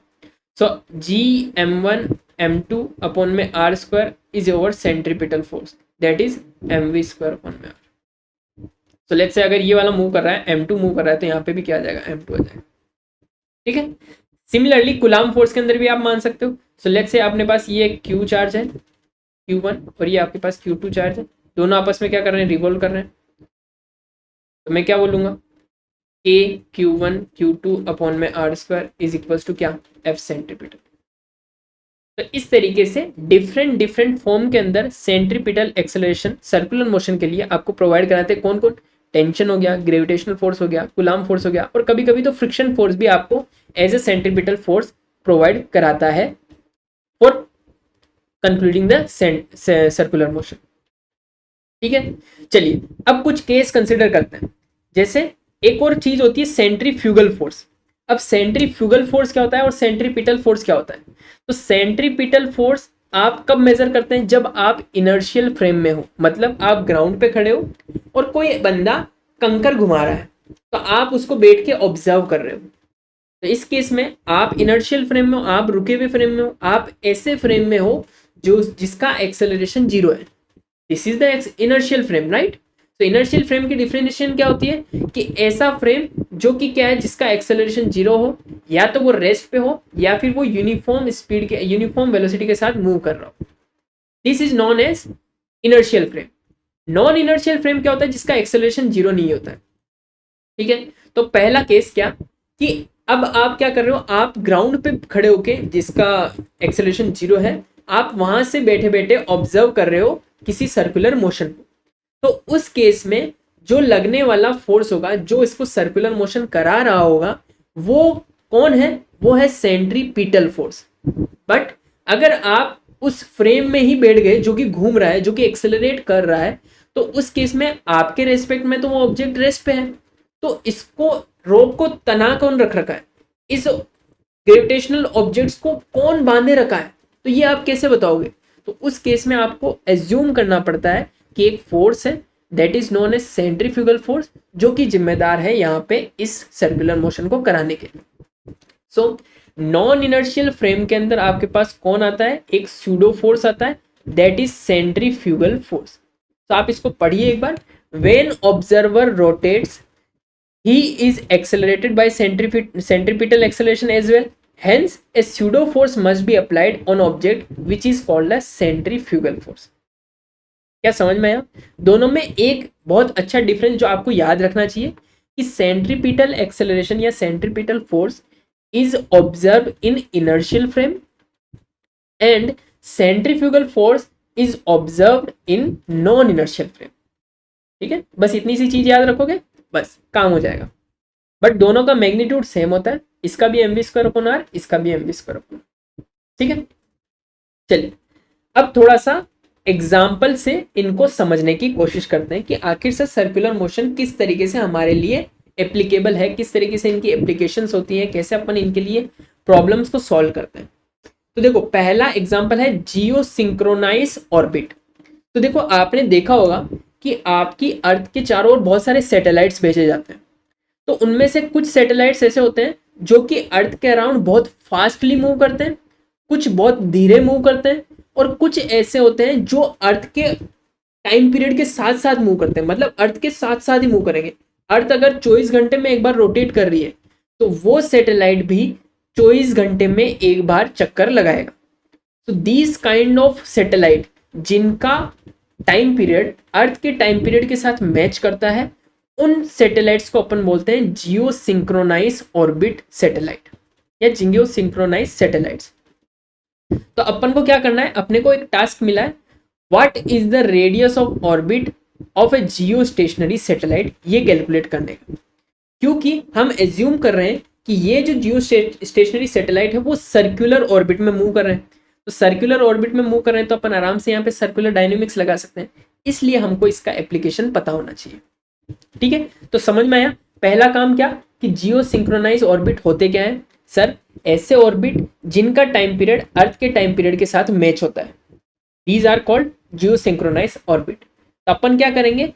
सो जी m1 m2 अपॉन में r square is over centripetal force that is mv square upon में r। सो लेट्स से अगर ये वाला मूव कर रहा है, m2 मूव कर रहा है, तो यहाँ पे भी क्या आ जाएगा, m2 आ जाएगा। ठीक है। सिमिलरली कुलाम फोर्स के अंदर भी आप मान सकते हो। सो लेट्स से अपने पास ये q चार्ज है q1 और ये आपके पास q2 चार्ज है, दोनों आपस में क्या कर रहे हैं, रिवॉल्व कर रहे हैं। तो मैं क्या बोलूंगा, k q1 q2 अपॉन में r square is equals to क्या, f सेंट्रीपिटल। तो इस तरीके से डिफरेंट फॉर्म के अंदर सेंट्रीपिटल एक्सेलरेशन सर्कुलर मोशन के लिए आपको प्रोवाइड कराते हैं। कौन कौन, टेंशन हो गया, ग्रेविटेशनल फोर्स हो गया, कुलाम फोर्स हो गया, और कभी कभी तो फ्रिक्शन फोर्स भी आपको as a centripetal force provide कराता है for concluding the circular motion. ठीक है, चलिए अब कुछ केस कंसिडर करते हैं। जैसे एक और चीज होती है सेंट्रीफ्यूगल फोर्स। अब सेंट्रीफ्यूगल फोर्स क्या होता है और सेंट्रीपिटल फोर्स क्या होता है। तो सेंट्रीपिटल फोर्स आप कब मेजर करते हैं, जब आप इनर्शियल फ्रेम में हो, मतलब आप ग्राउंड पे खड़े हो और कोई बंदा कंकर घुमा रहा है तो आप उसको बैठ के ऑब्जर्व कर रहे हो। तो इस केस में आप इनर्शियल फ्रेम में हो, आप रुके हुए फ्रेम में हो, आप ऐसे फ्रेम में हो जो जिसका एक्सेलरेशन 0 है। This is the inertial frame, right. तो इनर्शियल फ्रेम की डिफरेंशिएशन क्या होती है कि ऐसा फ्रेम जो कि क्या है, जिसका एक्सेलरेशन 0 हो, या तो वो रेस्ट पे हो या फिर वो यूनिफॉर्म स्पीड के, यूनिफॉर्म वेलोसिटी के साथ मूव कर रहा हो। This is known as inertial frame. Non inertial frame क्या होता है, जिसका एक्सेलरेशन 0 नहीं होता है। ठीक है, तो पहला केस क्या कि अब आप क्या कर रहे हो, आप ग्राउंड पे खड़े होके जिसका एक्सेलरेशन 0 है, आप वहां से बैठे बैठे ऑब्जर्व कर रहे हो किसी सर्कुलर मोशन को। तो उस केस में जो लगने वाला फोर्स होगा, जो इसको सर्कुलर मोशन करा रहा होगा, वो कौन है, वो है सेंट्रीपिटल फोर्स। बट अगर आप उस फ्रेम में ही बैठ गए जो कि घूम रहा है, जो कि एक्सेलरेट कर रहा है, तो उस केस में आपके रेस्पेक्ट में तो वो ऑब्जेक्ट रेस्ट पे है, तो इसको रोप को तना कौन रख रखा है, इस ग्रेविटेशनल ऑब्जेक्ट्स को कौन बांधे रखा है, तो ये आप कैसे बताओगे। तो उस केस में आपको एज्यूम करना पड़ता है कि एक फोर्स है that is known as centrifugal force, जो कि जिम्मेदार है यहाँ पे इस सर्कुलर मोशन को कराने के लिए। सो नॉन इनर्शियल फ्रेम के अंदर आपके पास कौन आता है, एक स्यूडो फोर्स आता है दैट इज सेंट्रीफ्यूगल फोर्स। तो आप इसको पढ़िए एक बार, when observer rotates he is accelerated by centripetal acceleration as well, hence a pseudo force must be applied on object which is called as centrifugal force। क्या समझ में आया। दोनों में एक बहुत अच्छा डिफरेंस जो आपको याद रखना चाहिए कि सेंट्रीपिटल एक्सेलरेशन या centripetal force is observe in inertial frame and centrifugal force is observed in non inertial frame. ठीक है, बस इतनी सी चीज याद रखोगे, बस काम हो जाएगा। बट दोनों का मैग्नीट्यूड सेम होता है, इसका भी mv स्क्वायर अपॉन r, इसका भी mv स्क्वायर अपॉन। ठीक है, चलिए अब थोड़ा सा एग्जाम्पल से इनको समझने की कोशिश करते हैं कि आखिर से सर्कुलर मोशन किस तरीके से हमारे लिए एप्लीकेबल है, किस तरीके से इनकी एप्लीकेशंस होती हैं, कैसे अपन इनके लिए प्रॉब्लम्स को सॉल्व करते हैं। तो देखो पहला एग्जाम्पल है जियो सिंक्रोनाइज ऑर्बिट। तो देखो आपने देखा होगा कि आपकी अर्थ के चारों ओर बहुत सारे सैटेलाइट्स भेजे जाते हैं, तो उनमें से कुछ सैटेलाइट्स ऐसे होते हैं जो कि अर्थ के अराउंड बहुत फास्टली मूव करते हैं, कुछ बहुत धीरे मूव करते हैं, और कुछ ऐसे होते हैं जो अर्थ के टाइम पीरियड के साथ साथ मूव करते हैं, मतलब अर्थ के साथ साथ ही मूव करेंगे। अर्थ अगर 24 घंटे में एक बार रोटेट कर रही है तो वो सैटेलाइट भी 24 घंटे में एक बार चक्कर लगाएगा। तो दीज काइंड ऑफ सैटेलाइट जिनका टाइम पीरियड अर्थ के टाइम पीरियड के साथ मैच करता है, उन सैटेलाइट्स को अपन बोलते हैं जियो सिंक्रोनाइज ऑर्बिट सैटेलाइट या जियो सिंक्रोनाइज सैटेलाइट्स। तो अपन को क्या करना है, अपने को एक टास्क मिला है, what is the radius of orbit of A Jio stationery satellite, ये कैलकुलेट करने का। क्योंकि हम एज्यूम कर रहे हैं कि ये जो जियो स्टेशनरी सैटेलाइट है वो सर्कुलर ऑर्बिट में मूव कर रहे हैं। तो सर्कुलर ऑर्बिट में मूव कर रहे हैं तो अपन आराम से यहाँ पे सर्कुलर डायनेमिक्स लगा सकते हैं, इसलिए हमको इसका एप्लीकेशन पता होना चाहिए। ठीक है, तो समझ में आया। पहला काम क्या कि जियो सिंक्रोनाइज ऑर्बिट होते क्या है सर, ऐसे ऑर्बिट जिनका टाइम पीरियड अर्थ के टाइम पीरियड के साथ मैच होता है, these are called geo synchronize orbit. तो अपन क्या करेंगे,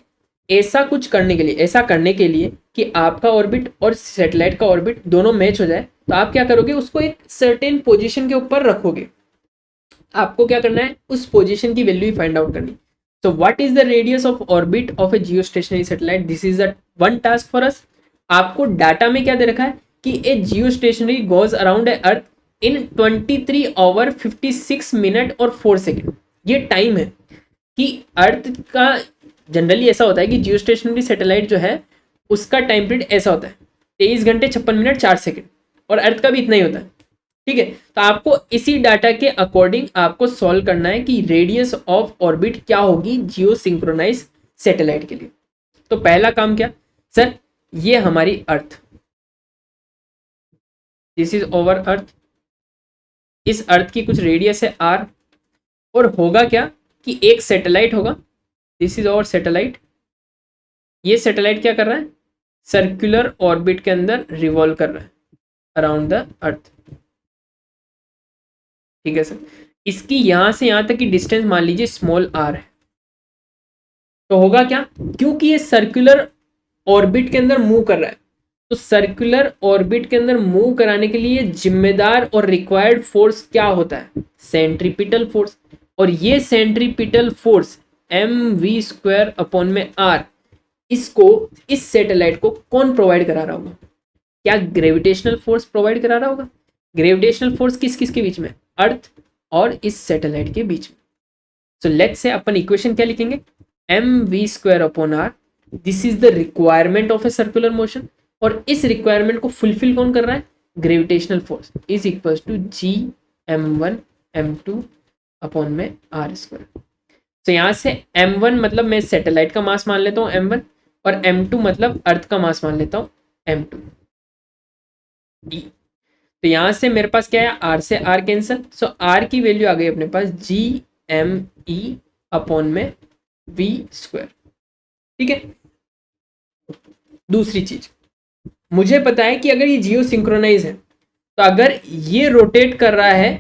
ऐसा कुछ करने के लिए, ऐसा करने के लिए कि आपका ऑर्बिट और सैटेलाइट का ऑर्बिट दोनों मैच हो जाए, तो आप क्या करोगे, उसको एक सर्टेन पोजीशन के ऊपर रखोगे। आपको क्या करना है, उस पोजीशन की वैल्यू ही फाइंड आउट करनी। So what is the radius of orbit of a geostationary satellite? This is the one task for us. आपको डाटा में क्या दे रखा है कि a geostationary goes around a earth in 23 hour 56 minute और 4 second. ये time है कि अर्थ का जनरली ऐसा होता है कि जियोस्टेशनरी सैटेलाइट जो है उसका टाइम पीरियड ऐसा होता है 23 घंटे 56 मिनट 4 सेकेंड, और अर्थ का भी इतना ही होता है। ठीक है, तो आपको इसी डाटा के अकॉर्डिंग आपको सॉल्व करना है कि रेडियस ऑफ ऑर्बिट क्या होगी जियो सिंक्रोनाइज सैटेलाइट के लिए। तो पहला काम क्या सर, ये हमारी अर्थ, दिस इज ओवर अर्थ, इस अर्थ की कुछ रेडियस है आर, और होगा क्या कि एक सैटेलाइट होगा, दिस इज ओवर सैटेलाइट। ये सैटेलाइट क्या कर रहा है, सर्कुलर ऑर्बिट के अंदर रिवॉल्व कर रहा है अराउंड द अर्थ। ठीक है सर, इसकी यहां से यहां तक की डिस्टेंस मान लीजिए स्मॉल आर है। तो होगा क्या, क्योंकि ये सर्कुलर ऑर्बिट के अंदर मूव कर रहा है, तो सर्कुलर ऑर्बिट के अंदर मूव कराने के लिए जिम्मेदार और रिक्वायर्ड फोर्स क्या होता है, सेंट्रीपिटल फोर्स। और ये सेंट्रीपिटल फोर्स mv² अपॉन में आर, इसको, इस सैटेलाइट को कौन प्रोवाइड करा रहा होगा, क्या ग्रेविटेशनल फोर्स प्रोवाइड करा रहा होगा। ग्रेविटेशनल फोर्स किस किस के बीच में, अर्थ और इस सैटेलाइट के बीच में। So let's say upon equation क्या लिखेंगे, mv² upon r, this is the requirement of a circular motion, और इस रिक्वायरमेंट को फुलफिल कौन कर रहा है, gravitational force, is equal to G m1 m2 upon में r²। तो यहां से m1 मतलब मैं सैटेलाइट का मास मान लेता हूँ m1, और m2 मतलब अर्थ का मास मान लेता हूँ m2। तो यहां से मेरे पास क्या है, आर से आर कैंसिल, सो आर की वैल्यू आ गई अपने पास GME अपॉन में v²। ठीक है, दूसरी चीज, मुझे पता है कि अगर ये जियो सिंक्रोनाइज है, तो अगर ये रोटेट कर रहा है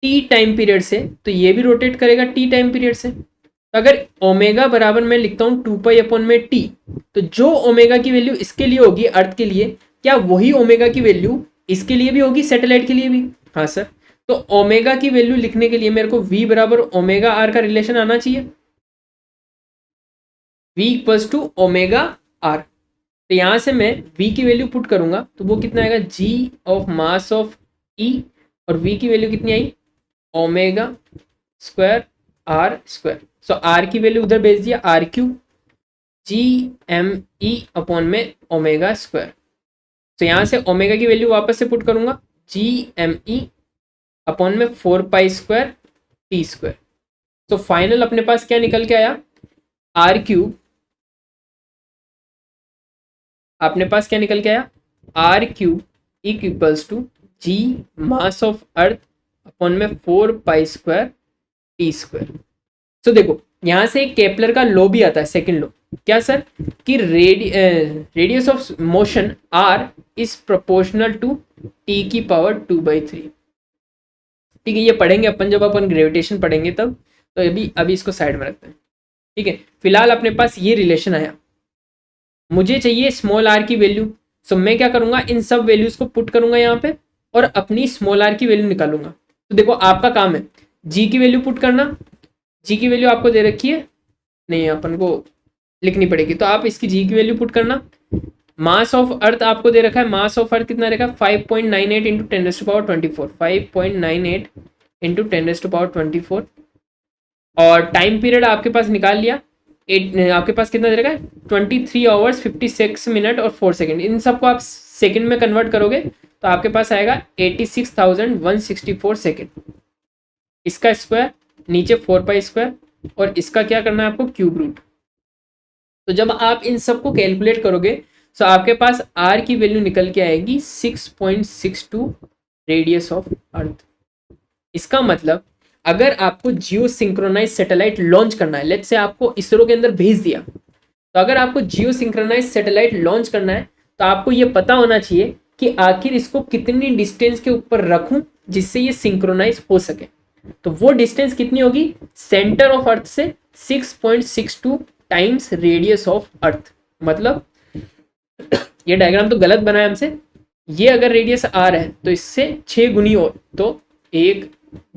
टी टाइम पीरियड से, तो ये भी रोटेट करेगा टी टाइम पीरियड से। तो अगर ओमेगा बराबर मैं लिखता हूँ 2 पाई अपॉन में टी, तो जो ओमेगा की वैल्यू इसके लिए होगी अर्थ के लिए, क्या वही ओमेगा की वैल्यू इसके लिए भी होगी, सैटेलाइट के लिए भी। हाँ सर, तो ओमेगा की वैल्यू लिखने के लिए मेरे को v बराबर ओमेगा आर का रिलेशन आना चाहिए, v equals to omega r. तो यहां से मैं v की वैल्यू पुट करूंगा तो वो कितना आएगा, g of mass of e, और v की वैल्यू कितनी आई, ओमेगा² r²। सो r की वैल्यू उधर भेज दिया, r³ GME अपॉन में ओमेगा²। तो यहां से ओमेगा की वैल्यू वापस से पुट करूंगा, GME अपॉन में 4π² t²। तो फाइनल अपने पास क्या निकल के आया, r³ अपने पास क्या निकल के आया, r³ equals to g mass of Earth upon में 4π² t²। तो देखो यहां से एक केपलर का लॉ भी आता है, सेकंड लॉ, क्या सर, कि radius of motion r is proportional to t की पावर 2/3। ठीक है, ये पढ़ेंगे अपन जब अपन ग्रेविटेशन पढ़ेंगे तब, तो अभी इसको साइड में रखते हैं। ठीक है, फिलहाल अपने पास ये रिलेशन आया, मुझे चाहिए स्मॉल r की वैल्यू। सो मैं क्या करूंगा, इन सब वैल्यूज को पुट करूंगा यहाँ पे और अपनी स्मॉल r की वैल्यू निकालूंगा। तो देखो आपका काम है g की वैल्यू पुट करना, g की वैल्यू आपको दे रखी है, नहीं अपन को लिखनी पड़ेगी, तो आप इसकी g की वैल्यू पुट करना। मास ऑफ अर्थ आपको दे रखा है, मास ऑफ अर्थ कितना रहेगा, 5.98 इंटू 10⁻24, 5.98 इंटू 10⁻24। और टाइम पीरियड आपके पास निकाल लिया, आपके पास कितना दे रखा है, 23 आवर्स 56 मिनट और 4 सेकेंड। इन सबको आप सेकेंड में कन्वर्ट करोगे तो आपके पास आएगा 86,164 सेकेंड। इसका स्क्वायर नीचे 4π², और इसका क्या करना है आपको, क्यूब रूट। तो जब आप इन सबको कैलकुलेट करोगे सो आपके पास आर की वैल्यू निकल के आएगी 6.62 रेडियस ऑफ अर्थ। इसका मतलब अगर आपको जियो सिंक्रोनाइज सैटेलाइट लॉन्च करना है, लेट्स से आपको इसरो के अंदर भेज दिया, तो अगर आपको जियो सिंक्रोनाइज सैटेलाइट लॉन्च करना है तो आपको ये पता होना चाहिए कि आखिर इसको कितनी डिस्टेंस के ऊपर रखूं जिससे ये सिंक्रोनाइज हो सके। तो वो डिस्टेंस कितनी होगी, सेंटर ऑफ अर्थ से 6.62 टाइम्स रेडियस ऑफ अर्थ। मतलब ये डायग्राम तो गलत बना है हमसे, ये अगर रेडियस आर है तो इससे 6 गुनी हो, तो 1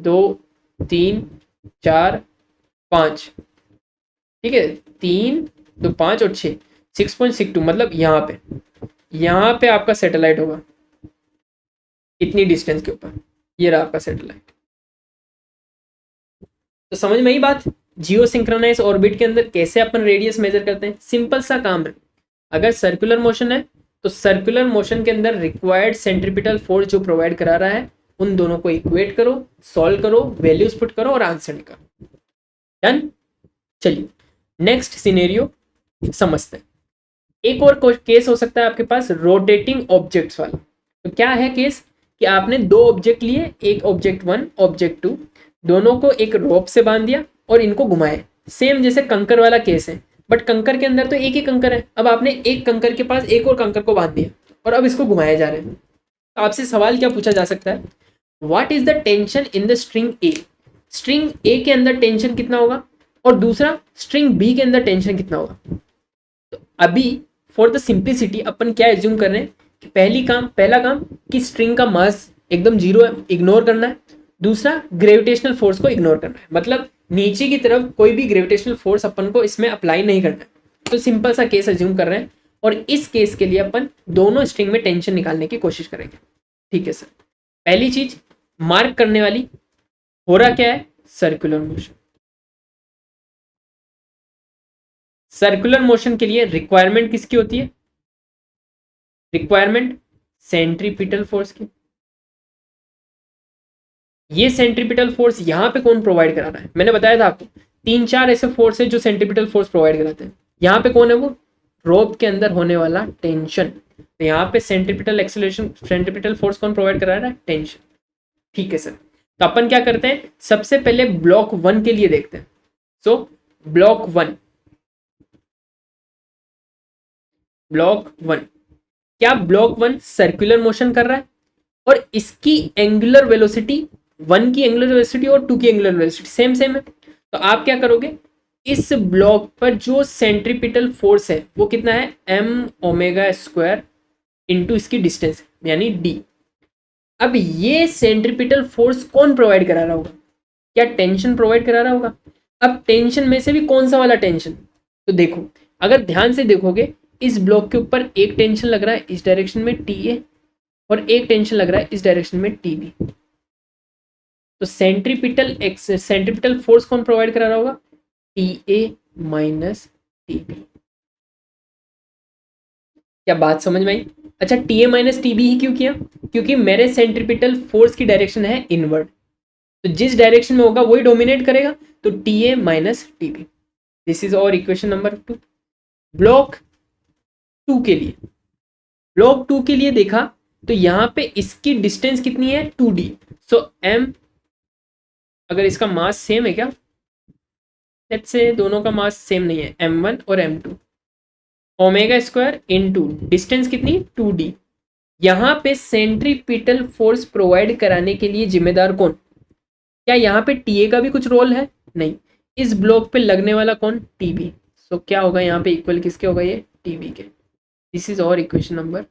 2 3 4 5, ठीक है, 3 2 5 और 6, 6.62 मतलब यहाँ पे आपका सैटेलाइट होगा इतनी डिस्टेंस के ऊपर। ये रहा आपका सैटेलाइट। तो समझ में आई बात, जियो सिंक्रोनाइज ऑर्बिट के अंदर कैसे अपन रेडियस मेजर करते हैं। सिंपल सा काम है, अगर सर्कुलर मोशन है तो सर्कुलर मोशन के अंदर रिक्वायर्ड सेंट्रीपिटल फोर्स जो प्रोवाइड करा रहा है उन दोनों को इक्वेट करो, सॉल्व करो, वैल्यूज पुट करो और आंसर निकालो। डन। चलिए नेक्स्ट सिनेरियो समझते हैं। एक और केस हो सकता है आपके पास रोटेटिंग ऑब्जेक्ट्स वाला। तो क्या है केस कि आपने दो ऑब्जेक्ट लिए, एक ऑब्जेक्ट 1 ऑब्जेक्ट 2, दोनों को एक रोप से बांध दिया और इनको घुमाए, सेम जैसे कंकर वाला केस है, बट कंकर के अंदर तो एक ही कंकर है। अब आपने एक कंकर के पास एक और कंकर को बांध दिया और अब इसको घुमाया जा रहा है। तो आपसे सवाल क्या पूछा जा सकता है, what is the tension in the string A. String ए के अंदर टेंशन कितना होगा और दूसरा स्ट्रिंग बी के अंदर टेंशन कितना होगा। तो अभी फॉर द सिंप्लिसिटी अपन क्या एज्यूम कर रहे हैं कि पहला काम कि स्ट्रिंग का मास एकदम जीरो है, इग्नोर करना है। दूसरा ग्रेविटेशनल फोर्स को इग्नोर करना है, मतलब नीचे की तरफ कोई भी ग्रेविटेशनल फोर्स अपन को इसमें अप्लाई नहीं करना है। तो सिंपल सा केस एज्यूम कर रहे हैं और इस केस के लिए अपन दोनों स्ट्रिंग में टेंशन निकालने की कोशिश करेंगे। ठीक है सर, पहली चीज मार्क करने वाली, हो रहा क्या है, सर्कुलर मोशन। सर्कुलर मोशन के लिए रिक्वायरमेंट किसकी होती है, रिक्वायरमेंट सेंट्रीपिटल फोर्स की। ये सेंट्रीपिटल फोर्स यहां पे कौन प्रोवाइड करा रहा है, मैंने बताया था आपको 3-4 ऐसे फोर्स है जो सेंट्रीपिटल फोर्स प्रोवाइड कराते हैं। यहाँ पे कौन है, वो रोप के अंदर होने वाला टेंशन। तो यहाँ पे सेंट्रीपिटल एक्सेलरेशन, सेंट्रीपिटल फोर्स कौन प्रोवाइड करा रहा है, टेंशन। ठीक है सर, तो अपन क्या करते हैं, सबसे पहले ब्लॉक 1 के लिए देखते हैं। सो ब्लॉक 1, क्या ब्लॉक 1 सर्कुलर मोशन कर रहा है और इसकी एंगुलर वेलोसिटी 1 की एंगुलर वेलोसिटी और 2 की एंगुलर वेलोसिटी सेम है। तो आप क्या करोगे, इस ब्लॉक पर जो सेंट्रीपिटल फोर्स है वो कितना है, m ओमेगा स्क्वायर इंटू इसकी डिस्टेंस यानी d। अब ये सेंट्रीपिटल फोर्स कौन प्रोवाइड करा रहा होगा, क्या टेंशन प्रोवाइड करा रहा होगा। अब टेंशन में से भी कौन सा वाला टेंशन, तो देखो अगर ध्यान से देखोगे इस ब्लॉक के ऊपर एक टेंशन लग रहा है इस डायरेक्शन में TA और एक टेंशन लग रहा है इस डायरेक्शन में TB। तो सेंट्रीपिटल फोर्स कौन प्रोवाइड करा रहा होगा, TA माइनस TB। क्या बात समझ में आई। अच्छा, TA माइनस TB ही क्यों किया, क्योंकि मेरे सेंट्रीपिटल फोर्स की डायरेक्शन है इनवर्ड, तो जिस डायरेक्शन में होगा वही डोमिनेट करेगा, तो TA minus TB। This is और इक्वेशन नंबर 2। ब्लॉक 2 के लिए, ब्लॉक 2 के लिए देखा तो यहाँ पे इसकी डिस्टेंस कितनी है 2D। सो m, अगर इसका मास सेम है क्या, लेट्स से दोनों का मास सेम नहीं है, m1 और m2, omega square into distance कितनी 2D। यहाँ पे सेंट्रीपिटल फोर्स प्रोवाइड कराने के लिए जिम्मेदार कौन, क्या यहाँ पे TA का भी कुछ रोल है, नहीं, इस ब्लॉक पे लगने वाला कौन, TB। सो क्या होगा यहाँ पे इक्वल किसके होगा, ये TB के। दिस इज और इक्वेशन नंबर,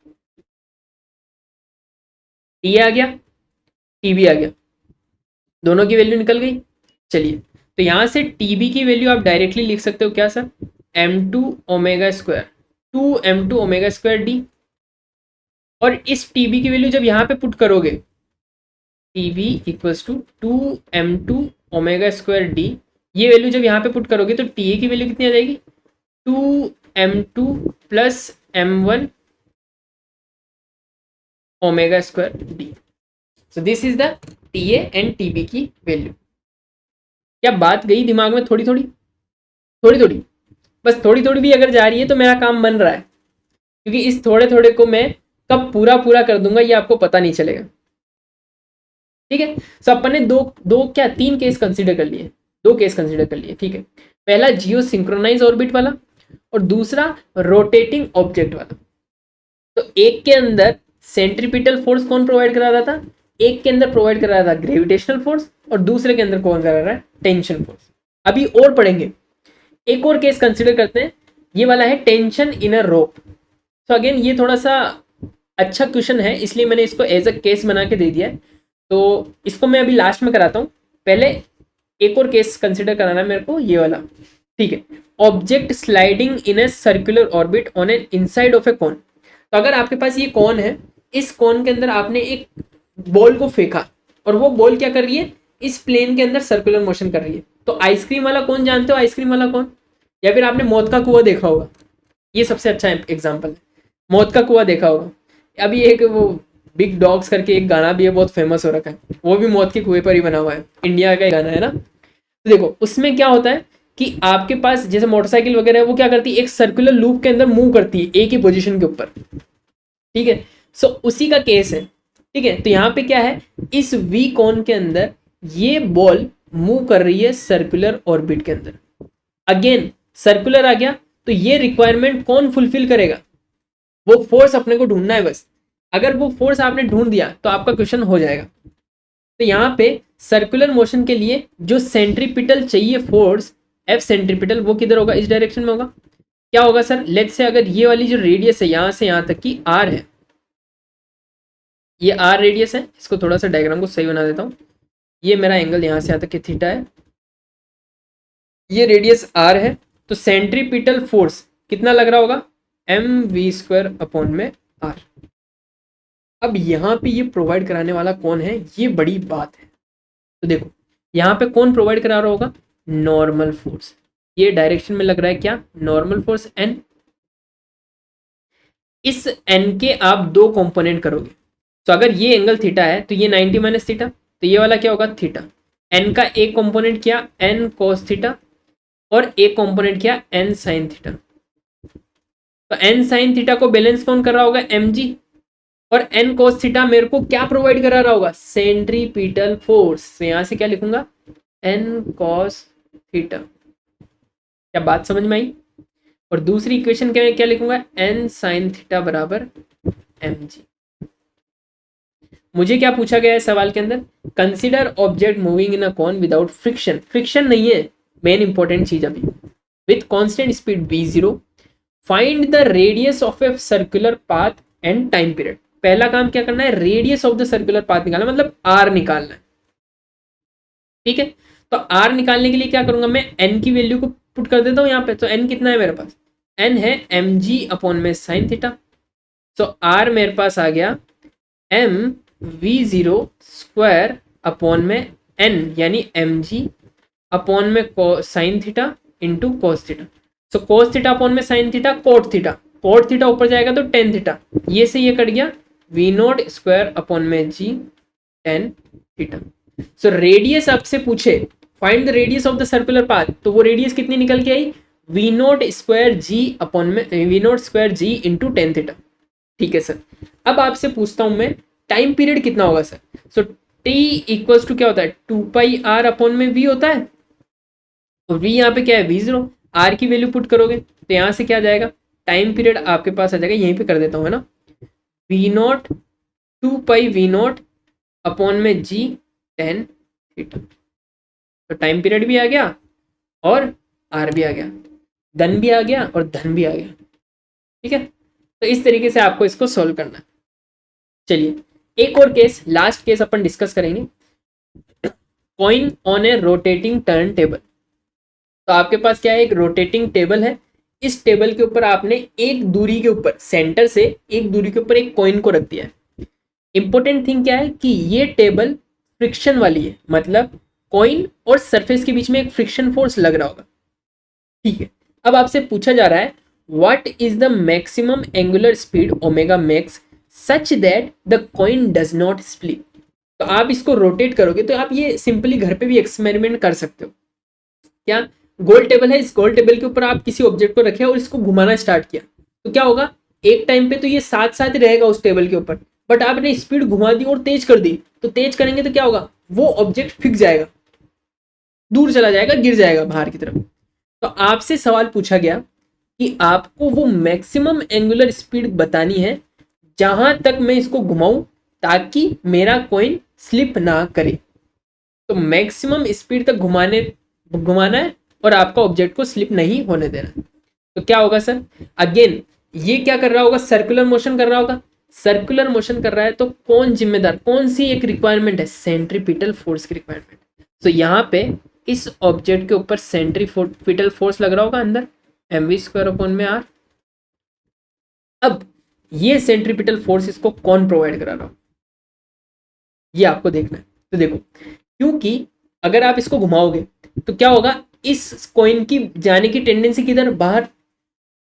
TA आ गया, TB आ गया, दोनों की वैल्यू निकल गई। चलिए, तो यहां से TB की वैल्यू आप डायरेक्टली लिख सकते हो क्या sir, m2 omega square 2m2 omega square d। और इस TB की वैल्यू जब यहाँ पे पुट करोगे, TB equals to 2m2 omega square d, ये वैल्यू जब यहाँ पे पुट करोगे तो TA की वैल्यू कितनी आ जाएगी, 2m2 plus m1 omega square d। So this is the TA and TB की वैल्यू। क्या बात गई दिमाग में, थोड़ी थोड़ी, बस थोड़ी थोड़ी भी अगर जा रही है तो मेरा काम बन रहा है। क्योंकि इस थोड़े थोड़े को मैं कब पूरा पूरा कर दूंगा ये आपको पता नहीं चलेगा। ठीक है, सो अपन ने दो दो क्या तीन केस कंसीडर कर लिए, दो केस कंसीडर कर लिए। ठीक है, पहला जियो सिंक्रोनाइज ऑर्बिट वाला और दूसरा रोटेटिंग ऑब्जेक्ट वाला। तो एक के अंदर सेंट्रीपिटल फोर्स कौन प्रोवाइड करा रहा था, एक के अंदर प्रोवाइड करा रहा था ग्रेविटेशनल फोर्स और दूसरे के अंदर कौन करा रहा है, टेंशन फोर्स। अभी और पढ़ेंगे, एक और केस कंसीडर करते हैं, ये वाला है टेंशन इन अ रोप। तो अगेन ये थोड़ा सा अच्छा क्वेश्चन है, इसलिए मैंने इसको एज अ केस बना के दे दिया है। तो इसको मैं अभी लास्ट में कराता हूँ, पहले एक और केस कंसीडर कराना है मेरे को, ये वाला। ठीक है, object sliding in a circular orbit on an inside of a cone. तो अगर आपके पास ये कॉन है, इस कॉन के अंदर आपने एक बॉल को फेंका और वो बॉल क्या कर रही है, इस प्लेन के अंदर सर्कुलर मोशन कर रही है। तो आइसक्रीम वाला कौन जानते हो, आइसक्रीम वाला कौन, या फिर आपने मौत का कुआं देखा होगा, ये सबसे अच्छा एग्जाम्पल है, मौत का कुआं देखा होगा। अभी एक वो बिग डॉग्स करके एक गाना भी है, बहुत फेमस हो रखा है, वो भी मौत के कुएं पर ही बना हुआ है, इंडिया का गाना है ना। तो देखो उसमें क्या होता है कि आपके पास जैसे मोटरसाइकिल वगैरह है, वो क्या करती है, एक सर्कुलर लूप के अंदर मूव करती है एक ही पोजीशन के ऊपर। ठीक है, सो उसी का केस है। ठीक है, तो यहाँ पे क्या है, इस वी कॉन के अंदर ये बॉल मूव कर रही है सर्कुलर ऑर्बिट के अंदर। अगेन सर्कुलर आ गया, तो ये रिक्वायरमेंट कौन फुलफिल करेगा, वो फोर्स अपने को ढूंढना है बस। अगर वो फोर्स आपने ढूंढ दिया तो आपका क्वेश्चन हो जाएगा। तो यहाँ पे सर्कुलर मोशन के लिए जो सेंट्रीपिटल चाहिए फोर्स, एफ सेंट्रीपिटल, वो किधर होगा, इस डायरेक्शन में होगा। क्या होगा सर, लेट्स से अगर ये वाली जो रेडियस है यहाँ से यहाँ तक की आर है, ये आर रेडियस है, इसको थोड़ा सा डायग्राम को सही बना देता हूँ। ये मेरा एंगल यहाँ से यहाँ तक की थीटा है, ये रेडियस आर है, तो सेंट्रीपिटल फोर्स कितना लग रहा होगा, एम वी स्क्वायर अपॉन में आर। अब यहाँ पे ये प्रोवाइड कराने वाला कौन है, ये बड़ी बात है। तो देखो यहाँ पे कौन प्रोवाइड करा रहा होगा, नॉर्मल फोर्स। ये डायरेक्शन में लग रहा है क्या, नॉर्मल फोर्स एन। इस एन के आप दो कंपोनेंट करोगे, तो अगर ये एंगल थीटा है तो ये 90 माइनस थीटा, तो ये वाला क्या होगा, थीटा। एन का एक कंपोनेंट क्या, एन कोस थीटा, और एक कंपोनेंट क्या, एन साइन थीटा। तो एन साइन थीटा को बैलेंस कौन कर रहा होगा, एम जी, और एन कोस थीटा मेरे को क्या प्रोवाइड करा रहा होगा, सेंट्रीपिटल फोर्स। तो यहां से क्या लिखूंगा, एन कोस थीटा। क्या बात समझ में आई। और दूसरी इक्वेशन क्या लिखूंगा, एन साइन थीटा बराबर एम जी। मुझे क्या पूछा गया है सवाल के अंदर, consider object moving in a cone without friction. Friction नहीं है मेन इंपॉर्टेंट चीज अभी, with constant speed v0, find the radius of a circular path and time period. पहला काम क्या करना है, radius of the circular path निकालना, मतलब आर निकालना है। ठीक है, तो आर निकालने के लिए क्या करूंगा, मैं एन की वैल्यू को पुट कर देता हूं यहाँ पे। तो एन कितना है मेरे पास, एन है एम जी अपॉन में साइन थीटा। तो आर मेरे पास आ गया m v zero square upon में एन यानी एम जी अपॉन में sine theta into cos theta. So cos theta upon में sine theta, cot theta, cot theta ऊपर जाएगा तो टेन थीटा, ये से ये कट गया, वी नॉट स्क्वायर अपॉन में g tan theta. So radius आपसे पूछे find the radius of the circular path, तो वो रेडियस कितनी निकल के आई, v not square g upon में v not square g into tan theta. ठीक है सर, अब आपसे पूछता हूं मैं टाइम पीरियड कितना होगा sir. So t equals to क्या होता है, टू पाई आर अपॉन में वी होता है, और वी यहाँ पे क्या है, वी जीरो, आर की वैल्यू पुट करोगे तो यहाँ से क्या आ जाएगा, टाइम पीरियड आपके पास आ जाएगा, यहीं पे कर देता हूँ है ना, v not two pi v not upon में जी टेन थीटा। तो टाइम पीरियड भी आ गया और आर भी आ गया, धन भी आ गया और धन भी आ गया। ठीक है, तो इस तरीके से आपको इसको सॉल्व करना है। चलिए एक और केस, लास्ट केस अपन डिस्कस करेंगे, coin on A rotating turn table. तो आपके पास क्या है, एक रोटेटिंग टेबल है, इस टेबल के ऊपर आपने एक दूरी के ऊपर, सेंटर से एक दूरी के ऊपर एक कॉइन को रख दिया है। इंपॉर्टेंट थिंग क्या है कि ये टेबल फ्रिक्शन वाली है, मतलब कॉइन और सरफेस के बीच में एक फ्रिक्शन फोर्स लग रहा होगा। ठीक है, अब आपसे पूछा जा रहा है what is the maximum angular speed omega max such that the coin does not split. तो आप इसको रोटेट करोगे, तो आप ये सिंपली घर पे भी एक्सपेरिमेंट कर सकते हो। क्या, गोल टेबल है, इस गोल टेबल के ऊपर आप किसी ऑब्जेक्ट को रखे और इसको घुमाना स्टार्ट किया, तो क्या होगा, एक टाइम पे तो ये साथ साथ ही रहेगा उस टेबल के ऊपर, बट आपने स्पीड घुमा दी और तेज कर दी, तो तेज करेंगे तो क्या होगा, वो ऑब्जेक्ट फिक जाएगा, दूर चला जाएगा, गिर जाएगा बाहर की तरफ। तो आपसे सवाल पूछा गया कि आपको वो मैक्सिमम एंगुलर स्पीड बतानी है जहां तक मैं इसको घुमाऊं ताकि मेरा कॉइन स्लिप ना करे। तो मैक्सिमम स्पीड तक घुमाना है और आपका ऑब्जेक्ट को स्लिप नहीं होने देना है। तो क्या होगा सर, अगेन ये क्या कर रहा होगा, सर्कुलर मोशन कर रहा होगा। सर्कुलर मोशन कर रहा है तो कौन जिम्मेदार, कौन सी एक रिक्वायरमेंट है, सेंट्रीपिटल फोर्स की रिक्वायरमेंट। तो यहाँ पे इस ऑब्जेक्ट के ऊपर सेंट्रीपिटल फोर्स लग रहा होगा अंदर, mv²/r। अब ये सेंट्रीपिटल फोर्स इसको कौन प्रोवाइड करा रहा हो, ये आपको देखना है। तो देखो, क्योंकि अगर आप इसको घुमाओगे तो क्या होगा, इस कॉइन की जाने की टेंडेंसी किधर, बाहर।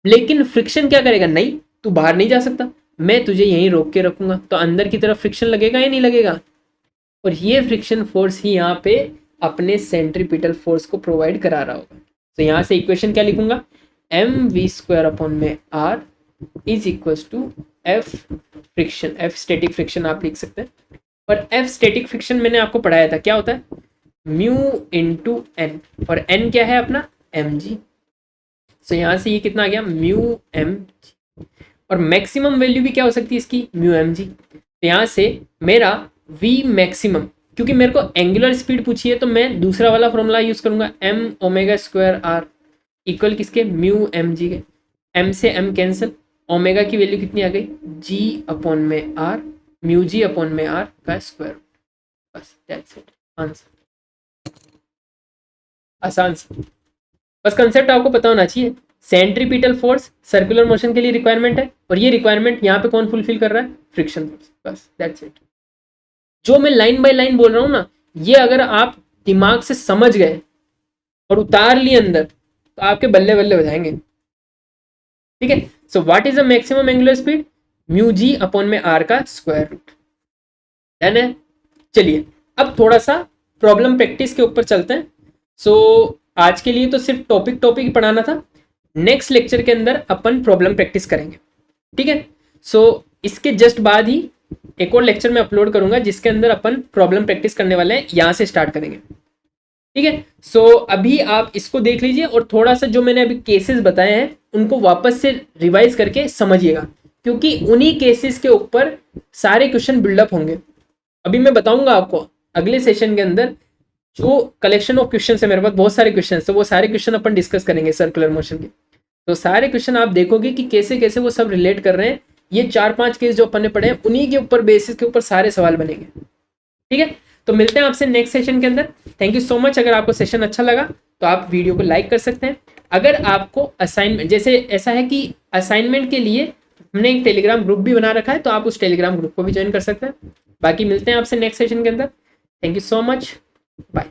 लेकिन फ्रिक्शन क्या करेगा, नहीं तू बाहर नहीं जा सकता, मैं तुझे यहीं रोक के रखूंगा, तो अंदर की तरफ फ्रिक्शन लगेगा या नहीं लगेगा। और ये फ्रिक्शन फोर्स ही यहाँ पे अपने सेंट्रीपिटल फोर्स को प्रोवाइड करा रहा होगा। तो यहाँ से इक्वेशन क्या लिखूंगा, mv²/r is equals to f friction, f static friction आप लिख सकते हैं। और एफ स्टैटिक फ्रिक्शन मैंने आपको पढ़ाया था, क्या होता है, म्यू इंटू एन, और एन क्या है अपना, एम जी। सो यहाँ से ये कितना आ गया, म्यू एम जी। और मैक्सिमम वैल्यू भी क्या हो सकती है इसकी, म्यू एम जी। तो यहाँ से मेरा वी मैक्सिमम, क्योंकि मेरे को एंगुलर स्पीड पूछी है तो मैं दूसरा वाला फॉर्मूला यूज करूंगा, m⍵²r इक्वल किसके, म्यू एम जी के। m से m कैंसिल, ओमेगा की वैल्यू कितनी आ गई, g/r, म्यू g/r का स्क्वायर। बस दैट्स इट, आंसर, आसान सा। बस कंसेप्ट आपको पता होना चाहिए, सेंट्रीपिटल फोर्स सर्कुलर मोशन के लिए रिक्वायरमेंट है, और ये रिक्वायरमेंट यहाँ पे कौन फुलफिल कर रहा है, फ्रिक्शन फोर्स। बस दैट्स इट। जो मैं लाइन बाय लाइन बोल रहा हूँ ना, ये अगर आप दिमाग से समझ गए और उतार लिए अंदर तो आपके बल्ले बल्ले हो जाएंगे। ठीक है, so what is the maximum angular speed, mu g/r का स्क्वायर रूट। डन है। चलिए अब थोड़ा सा प्रॉब्लम प्रैक्टिस के ऊपर चलते हैं। सो आज के लिए तो सिर्फ टॉपिक ही पढ़ाना था, नेक्स्ट लेक्चर के अंदर अपन प्रॉब्लम प्रैक्टिस करेंगे। ठीक है, सो इसके जस्ट बाद ही एक और लेक्चर में अपलोड करूंगा जिसके अंदर अपन प्रॉब्लम प्रैक्टिस करने वाले हैं, यहां से स्टार्ट करेंगे। ठीक है, सो अभी आप इसको देख लीजिए और थोड़ा सा जो मैंने अभी केसेस बताए हैं उनको वापस से रिवाइज करके समझिएगा, क्योंकि उन्हीं केसेस के ऊपर सारे क्वेश्चन बिल्डअप होंगे। अभी मैं बताऊंगा आपको अगले सेशन के अंदर जो कलेक्शन ऑफ क्वेश्चन है, मेरे पास बहुत सारे क्वेश्चन है, तो वो सारे क्वेश्चन अपन डिस्कस करेंगे सर्कुलर मोशन के। तो सारे क्वेश्चन आप देखोगे कि कैसे कैसे वो सब रिलेट कर रहे हैं। ये 4-5 केस जो अपन ने पढ़े हैं उन्हीं के ऊपर बेसिस के ऊपर सारे सवाल बनेंगे। ठीक है, तो मिलते हैं आपसे नेक्स्ट सेशन के अंदर। Thank you so much. अगर आपको सेशन अच्छा लगा तो आप वीडियो को लाइक कर सकते हैं। अगर आपको असाइनमेंट, जैसे ऐसा है कि असाइनमेंट के लिए हमने एक टेलीग्राम ग्रुप भी बना रखा है, तो आप उस टेलीग्राम ग्रुप को भी ज्वाइन कर सकते हैं। बाकी मिलते हैं आपसे नेक्स्ट सेशन के अंदर। Thank you so much, bye.